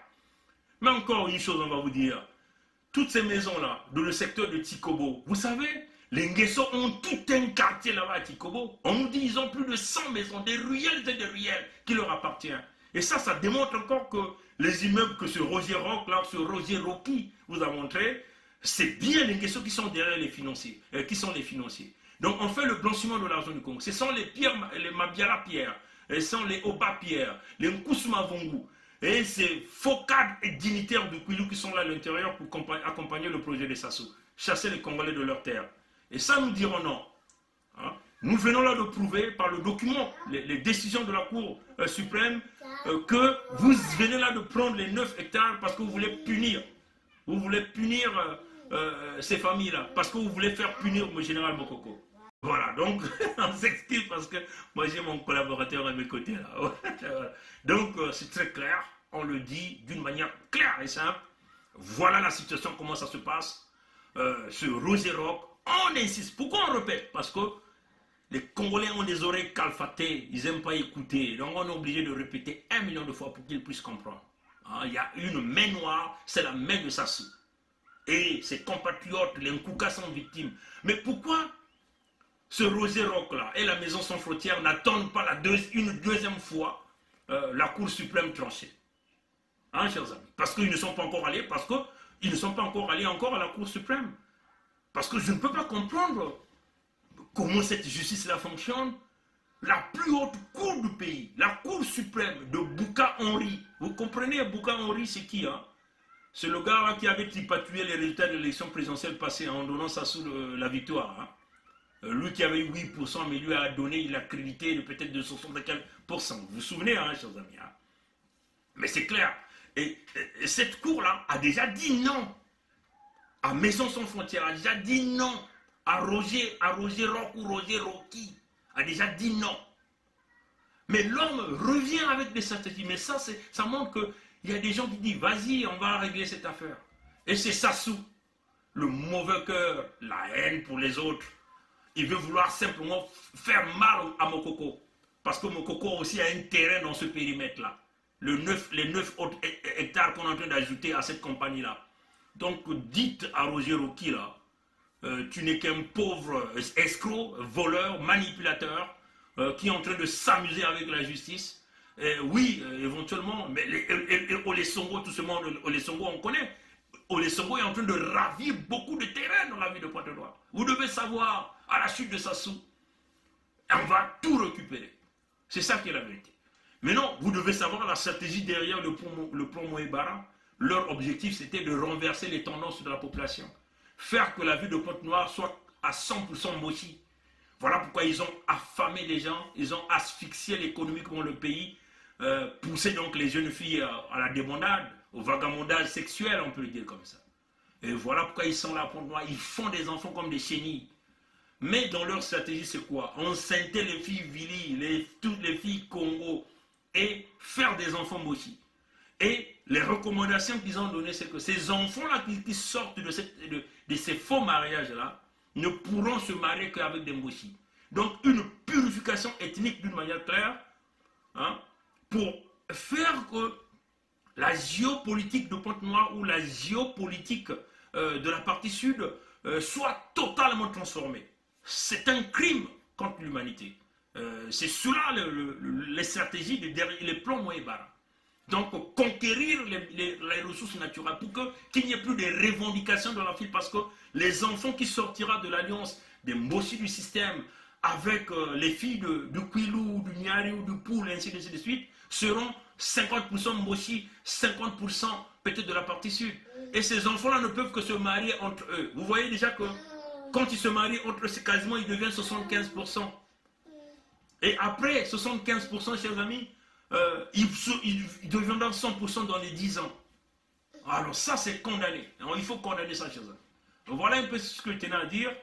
Mais encore une chose, on va vous dire. Toutes ces maisons-là, dans le secteur de Tikobo, vous savez, les Nguesso ont tout un quartier là-bas à Tikobo. On nous dit qu'ils ont plus de 100 maisons, des ruelles et des ruelles qui leur appartiennent. Et ça démontre encore que les immeubles que ce Roger Rock, là, ce Roger Rocky vous a montré, c'est bien les Nguesso qui sont derrière les financiers, qui sont les financiers. Donc on fait le blanchiment de l'argent du Congo. Ce sont les pierres, les Mabiala pierres, ce sont les Oba pierres, les Nkousuma Vongu. Et ces faux cadres et dignitaires du Kwilu qui sont là à l'intérieur pour accompagner le projet de Sassou. Chasser les Congolais de leur terre. Et ça, nous dirons non. Hein? Nous venons là de prouver par le document, les décisions de la Cour suprême, que vous venez là de prendre les 9 hectares parce que vous voulez punir. Vous voulez punir ces familles-là. Parce que vous voulez faire punir le général Mokoko. Voilà, donc on s'excuse parce que moi j'ai mon collaborateur à mes côtés là. Donc c'est très clair, on le dit d'une manière claire et simple. Voilà la situation, comment ça se passe. Sur Roger Rock, on insiste. Pourquoi on répète? Parce que les Congolais ont des oreilles calfatées, ils n'aiment pas écouter. Donc on est obligé de répéter 1 million de fois pour qu'ils puissent comprendre. Il y a une main noire, c'est la main de Sassou. Et ses compatriotes, les Nkouka sont victimes. Mais pourquoi ce Roger Rock-là et la Maison Sans Frontières n'attendent pas une deuxième fois la Cour suprême tranchée? hein, chers amis. Parce qu'ils ne sont pas encore allés, parce qu'ils ne sont pas encore allés encore à la Cour suprême. Parce que je ne peux pas comprendre comment cette justice-là fonctionne. La plus haute cour du pays, la Cour suprême de Bouka-Henri. Vous comprenez, Bouka-Henri, c'est qui, hein? C'est le gars là, qui avait tripatouillé les résultats de l'élection présidentielle passée en donnant Sassou la victoire. Hein? Lui qui avait eu 8%, mais lui a donné, il a crédité de peut-être de 75%. Vous vous souvenez, hein, chers amis, hein? Mais c'est clair. Et cette cour-là a déjà dit non à Maison Sans Frontières, a déjà dit non à Roger Rock ou Roger Rocky, a déjà dit non. Mais l'homme revient avec des stratégies. Mais ça montre qu'il y a des gens qui disent, vas-y, on va régler cette affaire. Et c'est Sassou, le mauvais cœur, la haine pour les autres. Il veut vouloir simplement faire mal à Mokoko. Parce que Mokoko aussi a un terrain dans ce périmètre-là. Les 9 autres hectares qu'on est en train d'ajouter à cette compagnie-là. Donc, dites à Roger Rocky, là, tu n'es qu'un pauvre escroc, voleur, manipulateur, qui est en train de s'amuser avec la justice. Oui, éventuellement, mais les Songo, tout ce monde, les Songo, on connaît. Ole Songo est en train de ravir beaucoup de terrain dans la ville de Pointe-Noire. Vous devez savoir, à la chute de Sassou, on va tout récupérer. C'est ça qui est la vérité. Mais non, vous devez savoir la stratégie derrière le plan Moebara. Leur objectif, c'était de renverser les tendances de la population. Faire que la ville de Pointe-Noire soit à 100% mochi. Voilà pourquoi ils ont affamé les gens, ils ont asphyxié l'économiquement le pays, poussé donc les jeunes filles à la débandade, au vagabondage sexuel, on peut le dire comme ça. Et voilà pourquoi ils sont là pour moi, ils font des enfants comme des chenilles. Mais dans leur stratégie, c'est quoi? Enceinter les filles Vili, toutes les filles Congo, et faire des enfants mochi. Et les recommandations qu'ils ont données, c'est que ces enfants-là qui sortent de ces faux mariages-là, ne pourront se marier qu'avec des mochis. Donc une purification ethnique d'une manière claire, hein, pour faire que la géopolitique de Pointe-Noire ou la géopolitique de la partie sud soit totalement transformée. C'est un crime contre l'humanité. C'est cela les stratégies, les plans Moebara. Donc conquérir les ressources naturelles pour qu'il n'y ait plus de revendications dans la ville, parce que les enfants qui sortiront de l'alliance des Mboshi du système avec les filles du Kwilu, du Nyari ou du Poul, ainsi de suite, seront 50% Mboshi, 50% peut-être de la partie sud. Et ces enfants-là ne peuvent que se marier entre eux. Vous voyez déjà que quand ils se marient entre eux, c'est quasiment, ils deviennent 75%. Et après 75%, chers amis, ils deviendront 100% dans les 10 ans. Alors ça, c'est condamné. Alors, il faut condamner ça, chers amis. Donc, voilà un peu ce que je tenais à dire.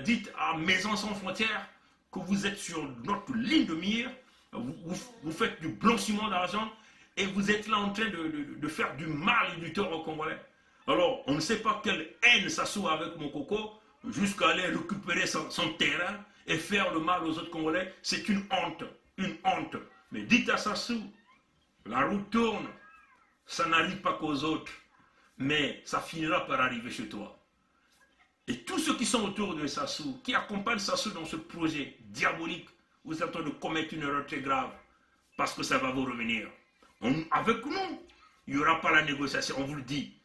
Dites à Maison Sans Frontières que vous êtes sur notre ligne de mire. Vous faites du blanchiment d'argent et vous êtes là en train de faire du mal et du tort aux Congolais. Alors, on ne sait pas quelle haine ça soit avec Mokoko jusqu'à aller récupérer son terrain et faire le mal aux autres Congolais. C'est une honte. Une honte. Mais dites à Sassou, la roue tourne, ça n'arrive pas qu'aux autres, mais ça finira par arriver chez toi. Et tous ceux qui sont autour de Sassou, qui accompagnent Sassou dans ce projet diabolique, vous êtes en train de commettre une erreur très grave, parce que ça va vous revenir. Avec nous, il n'y aura pas la négociation, on vous le dit.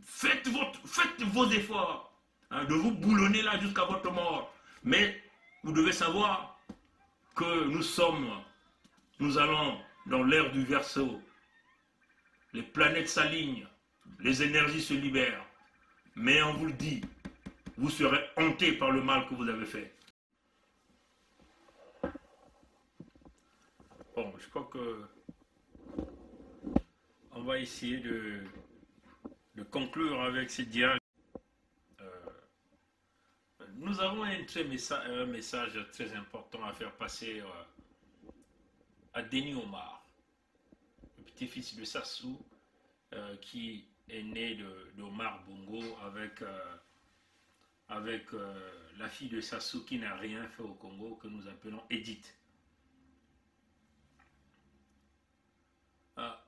Faites vos efforts, hein, de vous boulonner là jusqu'à votre mort. Mais vous devez savoir que nous allons dans l'ère du Verseau. Les planètes s'alignent, les énergies se libèrent. Mais on vous le dit, vous serez hanté par le mal que vous avez fait. Bon, je crois que on va essayer de conclure avec ces dialogues. Nous avons un message très important à faire passer à Denis Omar, le petit-fils de Sassou, qui est né d'Omar Bongo avec la fille de Sassou qui n'a rien fait au Congo, que nous appelons Edith.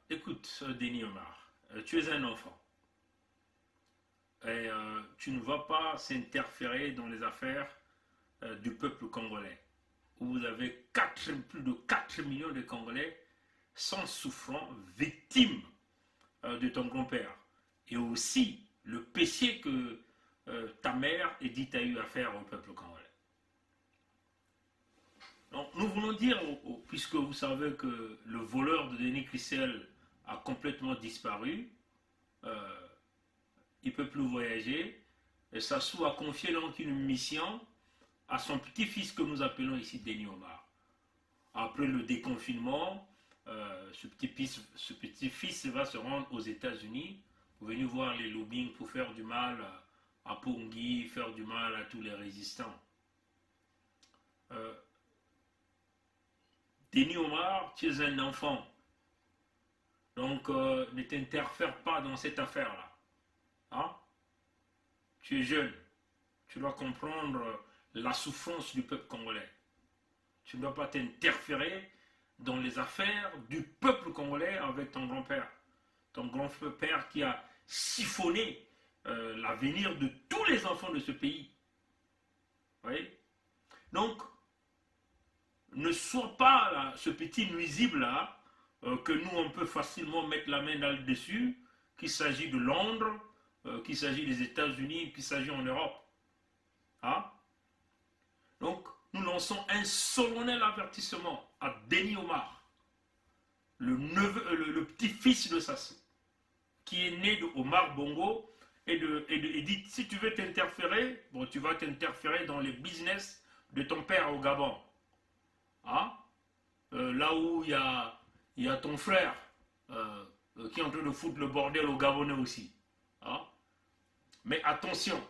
Écoute, Denis Omar, tu es un enfant. Et tu ne vas pas s'interférer dans les affaires du peuple congolais, où vous avez plus de 4 millions de Congolais sans souffrants, victimes de ton grand-père. Et aussi le péché que ta mère Edith a eu à faire au peuple congolais. Donc, nous voulons dire, puisque vous savez que le voleur de Denis Christel a complètement disparu, euh, il ne peut plus voyager, et Sassou a confié donc une mission à son petit-fils que nous appelons ici Denis Omar. Après le déconfinement, ce petit-fils va se rendre aux États-Unis pour venir voir les lobbying pour faire du mal à Pongui, faire du mal à tous les résistants. Denis Omar, tu es un enfant. Donc, ne t'interfère pas dans cette affaire-là. Hein? Tu es jeune. Tu dois comprendre la souffrance du peuple congolais. Tu ne dois pas t'interférer dans les affaires du peuple congolais avec ton grand-père. Ton grand-père qui a siphonné l'avenir de tous les enfants de ce pays. Vous voyez? Donc, ne sois pas là, ce petit nuisible-là que nous, on peut facilement mettre la main là-dessus, qu'il s'agit de Londres, qu'il s'agit des États-Unis, qu'il s'agit en Europe. Hein? Donc, nous lançons un solennel avertissement à Denis Omar, le petit-fils de Sassou, qui est né de Omar Bongo, et dit, si tu veux t'interférer, bon, tu vas t'interférer dans les business de ton père au Gabon. Hein? Là où il y a ton frère qui est en train de foutre le bordel au Gabonais aussi. Hein? Mais attention,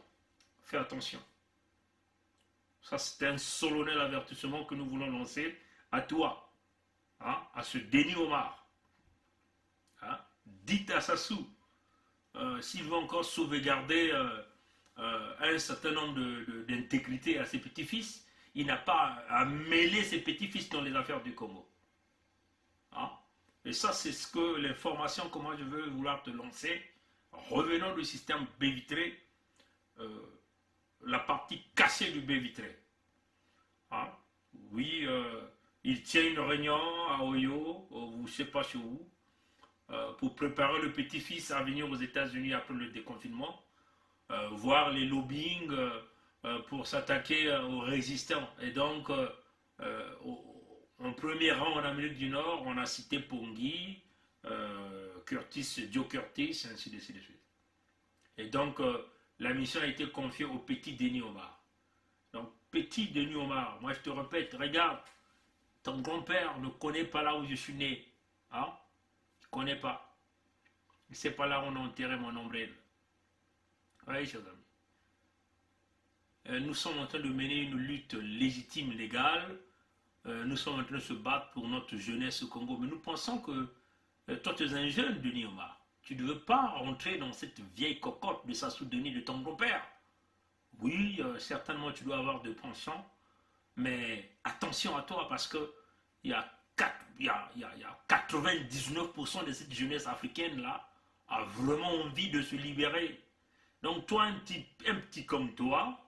fais attention. Ça, c'est un solennel avertissement que nous voulons lancer à toi, hein, à ce Denis Omar. Hein. Dites à Sassou, s'il veut encore sauvegarder un certain nombre d'intégrité à ses petits-fils, il n'a pas à mêler ses petits-fils dans les affaires du Congo. Hein. Et ça, c'est ce que l'information que moi je veux vouloir te lancer. Revenons du système baie vitrée. La partie cachée du baie vitré. Hein? Oui, il tient une réunion à Oyo, ou je ne sais pas chez où, pour préparer le petit-fils à venir aux États-Unis après le déconfinement, voir les lobbying pour s'attaquer aux résistants. Et donc, en premier rang en Amérique du Nord, on a cité Pongui, Joe Curtis, ainsi de suite. Et donc, la mission a été confiée au petit Denis Omar. Donc, petit Denis Omar, moi je te répète, regarde, ton grand-père ne connaît pas là où je suis né. Hein? Il ne connaît pas. Il ne sait pas là où on a enterré mon ombrelle. Oui, chers amis. Nous sommes en train de mener une lutte légitime, légale. Nous sommes en train de se battre pour notre jeunesse au Congo. Mais nous pensons que toi, tu es un jeune, Denis Omar. Tu ne veux pas rentrer dans cette vieille cocotte de Sassou Denis de ton grand-père. Oui, certainement tu dois avoir de pensions, mais attention à toi parce que il y a 99% de cette jeunesse africaine là a vraiment envie de se libérer. Donc toi, un petit comme toi,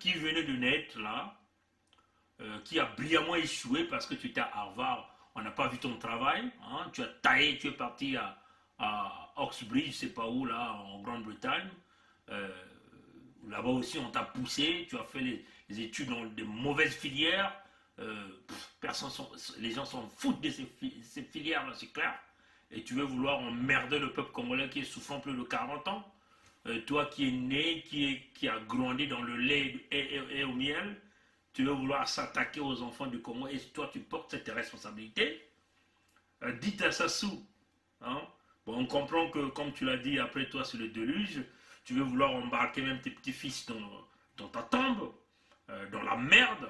qui venait de naître là, qui a brillamment échoué parce que tu étais à Harvard, on n'a pas vu ton travail, hein, tu as taillé, tu es parti à Oxbridge, je ne sais pas où là, en Grande-Bretagne. Là-bas aussi, on t'a poussé, tu as fait les études dans de mauvaises filières. Les gens s'en foutent de ces filières-là, c'est clair. Et tu veux vouloir emmerder le peuple congolais qui est souffrant plus de 40 ans. Toi qui es né, qui a grandi dans le lait et au miel, tu veux vouloir s'attaquer aux enfants du Congo et toi tu portes cette responsabilité. Dites à Sassou. Hein? Bon, on comprend que, comme tu l'as dit, après toi c'est le déluge. Tu veux vouloir embarquer même tes petits-fils dans ta tombe, dans la merde,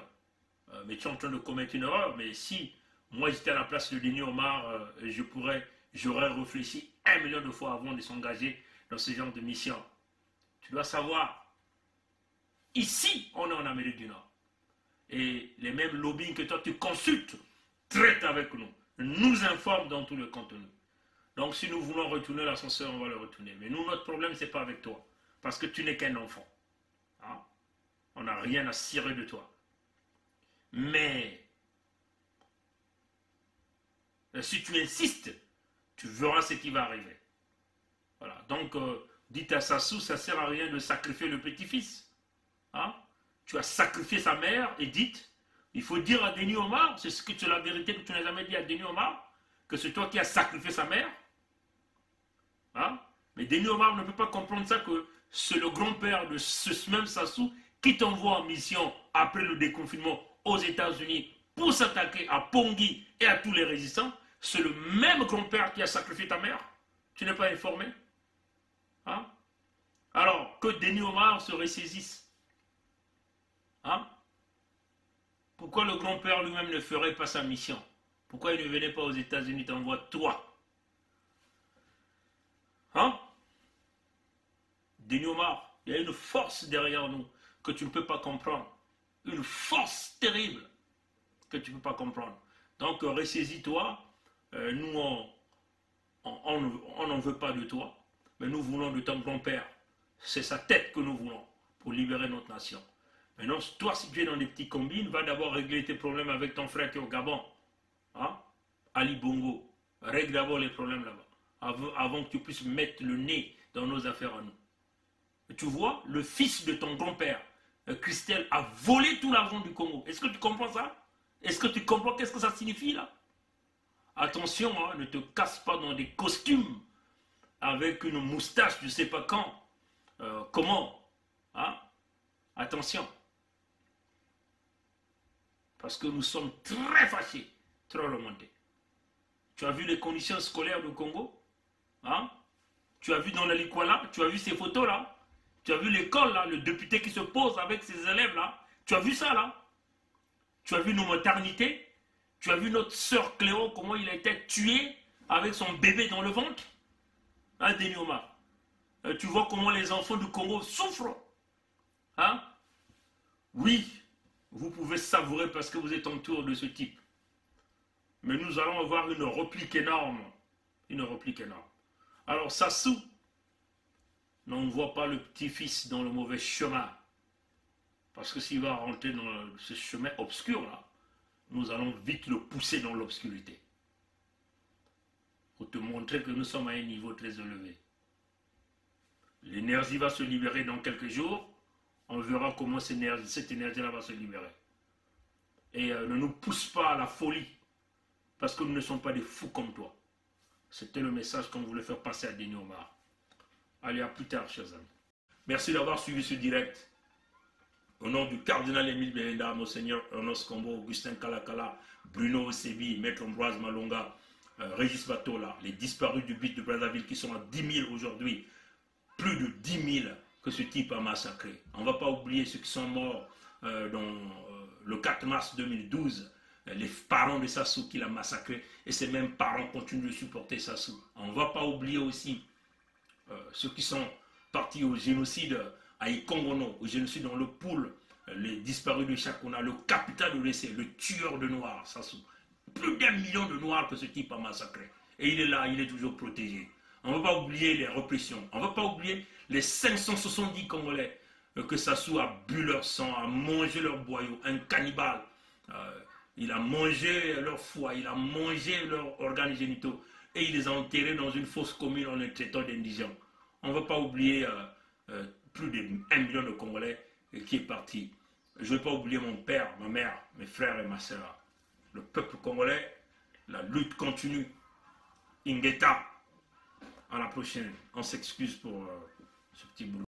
mais tu es en train de commettre une erreur. Mais si moi j'étais à la place de Denis Omar, j'aurais réfléchi 1 million de fois avant de s'engager dans ce genre de mission. Tu dois savoir, ici on est en Amérique du Nord. Et les mêmes lobbying que toi tu consultes, traitent avec nous, nous informent dans tout le contenu. Donc si nous voulons retourner l'ascenseur, on va le retourner. Mais nous, notre problème, ce n'est pas avec toi. Parce que tu n'es qu'un enfant. Hein? On n'a rien à cirer de toi. Mais si tu insistes, tu verras ce qui va arriver. Voilà. Donc, dites à Sassou, ça ne sert à rien de sacrifier le petit-fils. Hein? Tu as sacrifié sa mère et dites, il faut dire à Denis Omar, c'est ce que tu la vérité que tu n'as jamais dit à Denis Omar, que c'est toi qui as sacrifié sa mère. Hein? Mais Denis Omar ne peut pas comprendre ça, que c'est le grand-père de ce même Sassou qui t'envoie en mission après le déconfinement aux États-Unis pour s'attaquer à Pongui et à tous les résistants. C'est le même grand-père qui a sacrifié ta mère. Tu n'es pas informé? Hein? Alors, que Denis Omar se ressaisisse. Hein? Pourquoi le grand-père lui-même ne ferait pas sa mission? Pourquoi il ne venait pas aux États-Unis t'envoie toi? Hein? Denis Omar, il y a une force derrière nous que tu ne peux pas comprendre. Une force terrible que tu ne peux pas comprendre. Donc, ressaisis-toi. Nous, on n'en veut pas de toi, mais nous voulons de ton grand-père. C'est sa tête que nous voulons pour libérer notre nation. Maintenant, toi, si tu es dans des petits combines, va d'abord régler tes problèmes avec ton frère qui est au Gabon. Hein? Ali Bongo. Règle d'abord les problèmes là-bas, avant que tu puisses mettre le nez dans nos affaires à nous. Et tu vois, le fils de ton grand-père, Christelle, a volé tout l'argent du Congo. Est-ce que tu comprends ça? Est-ce que tu comprends qu'est-ce que ça signifie là? Attention, hein, ne te casse pas dans des costumes avec une moustache, je ne sais pas quand. Comment? Hein? Attention. Parce que nous sommes très fâchés, très remontés. Tu as vu les conditions scolaires du Congo? Hein? Tu as vu dans la Likwala? Tu as vu ces photos là? Tu as vu l'école là, le député qui se pose avec ses élèves là? Tu as vu ça là? Tu as vu nos maternités? Tu as vu notre sœur Cléo, comment il a été tué avec son bébé dans le ventre? Hein, Denis Omar? Tu vois comment les enfants du Congo souffrent? Hein? Oui, vous pouvez savourer parce que vous êtes entouré de ce type. Mais nous allons avoir une réplique énorme. Une réplique énorme. Alors, Sassou, n'envoie pas le petit-fils dans le mauvais chemin. Parce que s'il va rentrer dans ce chemin obscur là, nous allons vite le pousser dans l'obscurité. Pour te montrer que nous sommes à un niveau très élevé. L'énergie va se libérer dans quelques jours. On verra comment cette énergie-là va se libérer. Et ne nous pousse pas à la folie. Parce que nous ne sommes pas des fous comme toi. C'était le message qu'on voulait faire passer à Denis Omar. Allez, à plus tard, chers amis. Merci d'avoir suivi ce direct. Au nom du cardinal Émile Béléda, Monseigneur Ernest Kombo, Augustin Kalakala, Bruno Osebi, Maître Ambroise Malonga, Régis Batola, les disparus du beat de Brazzaville qui sont à 10 000 aujourd'hui. Plus de 10 000 que ce type a massacré. On ne va pas oublier ceux qui sont morts le 4 mars 2012. Les parents de Sassou qui l'a massacré. Et ces mêmes parents continuent de supporter Sassou. On ne va pas oublier aussi ceux qui sont partis au génocide à Ikongono, au génocide dans le Poul, les disparus de Chakona, le capitaine de l'essai, le tueur de Noirs, Sassou. Plus d'1 million de Noirs que ce type a massacré. Et il est là, il est toujours protégé. On ne va pas oublier les répressions. On ne va pas oublier les 570 Congolais que Sassou a bu leur sang, a mangé leur boyau, un cannibale. Il a mangé leur foie, il a mangé leurs organes génitaux et il les a enterrés dans une fosse commune en les traitant d'indigents. On ne va pas oublier plus d'1 million de Congolais qui est parti. Je ne vais pas oublier mon père, ma mère, mes frères et ma soeur. Le peuple congolais, la lutte continue. Ingeta. À la prochaine. On s'excuse pour ce petit boulot.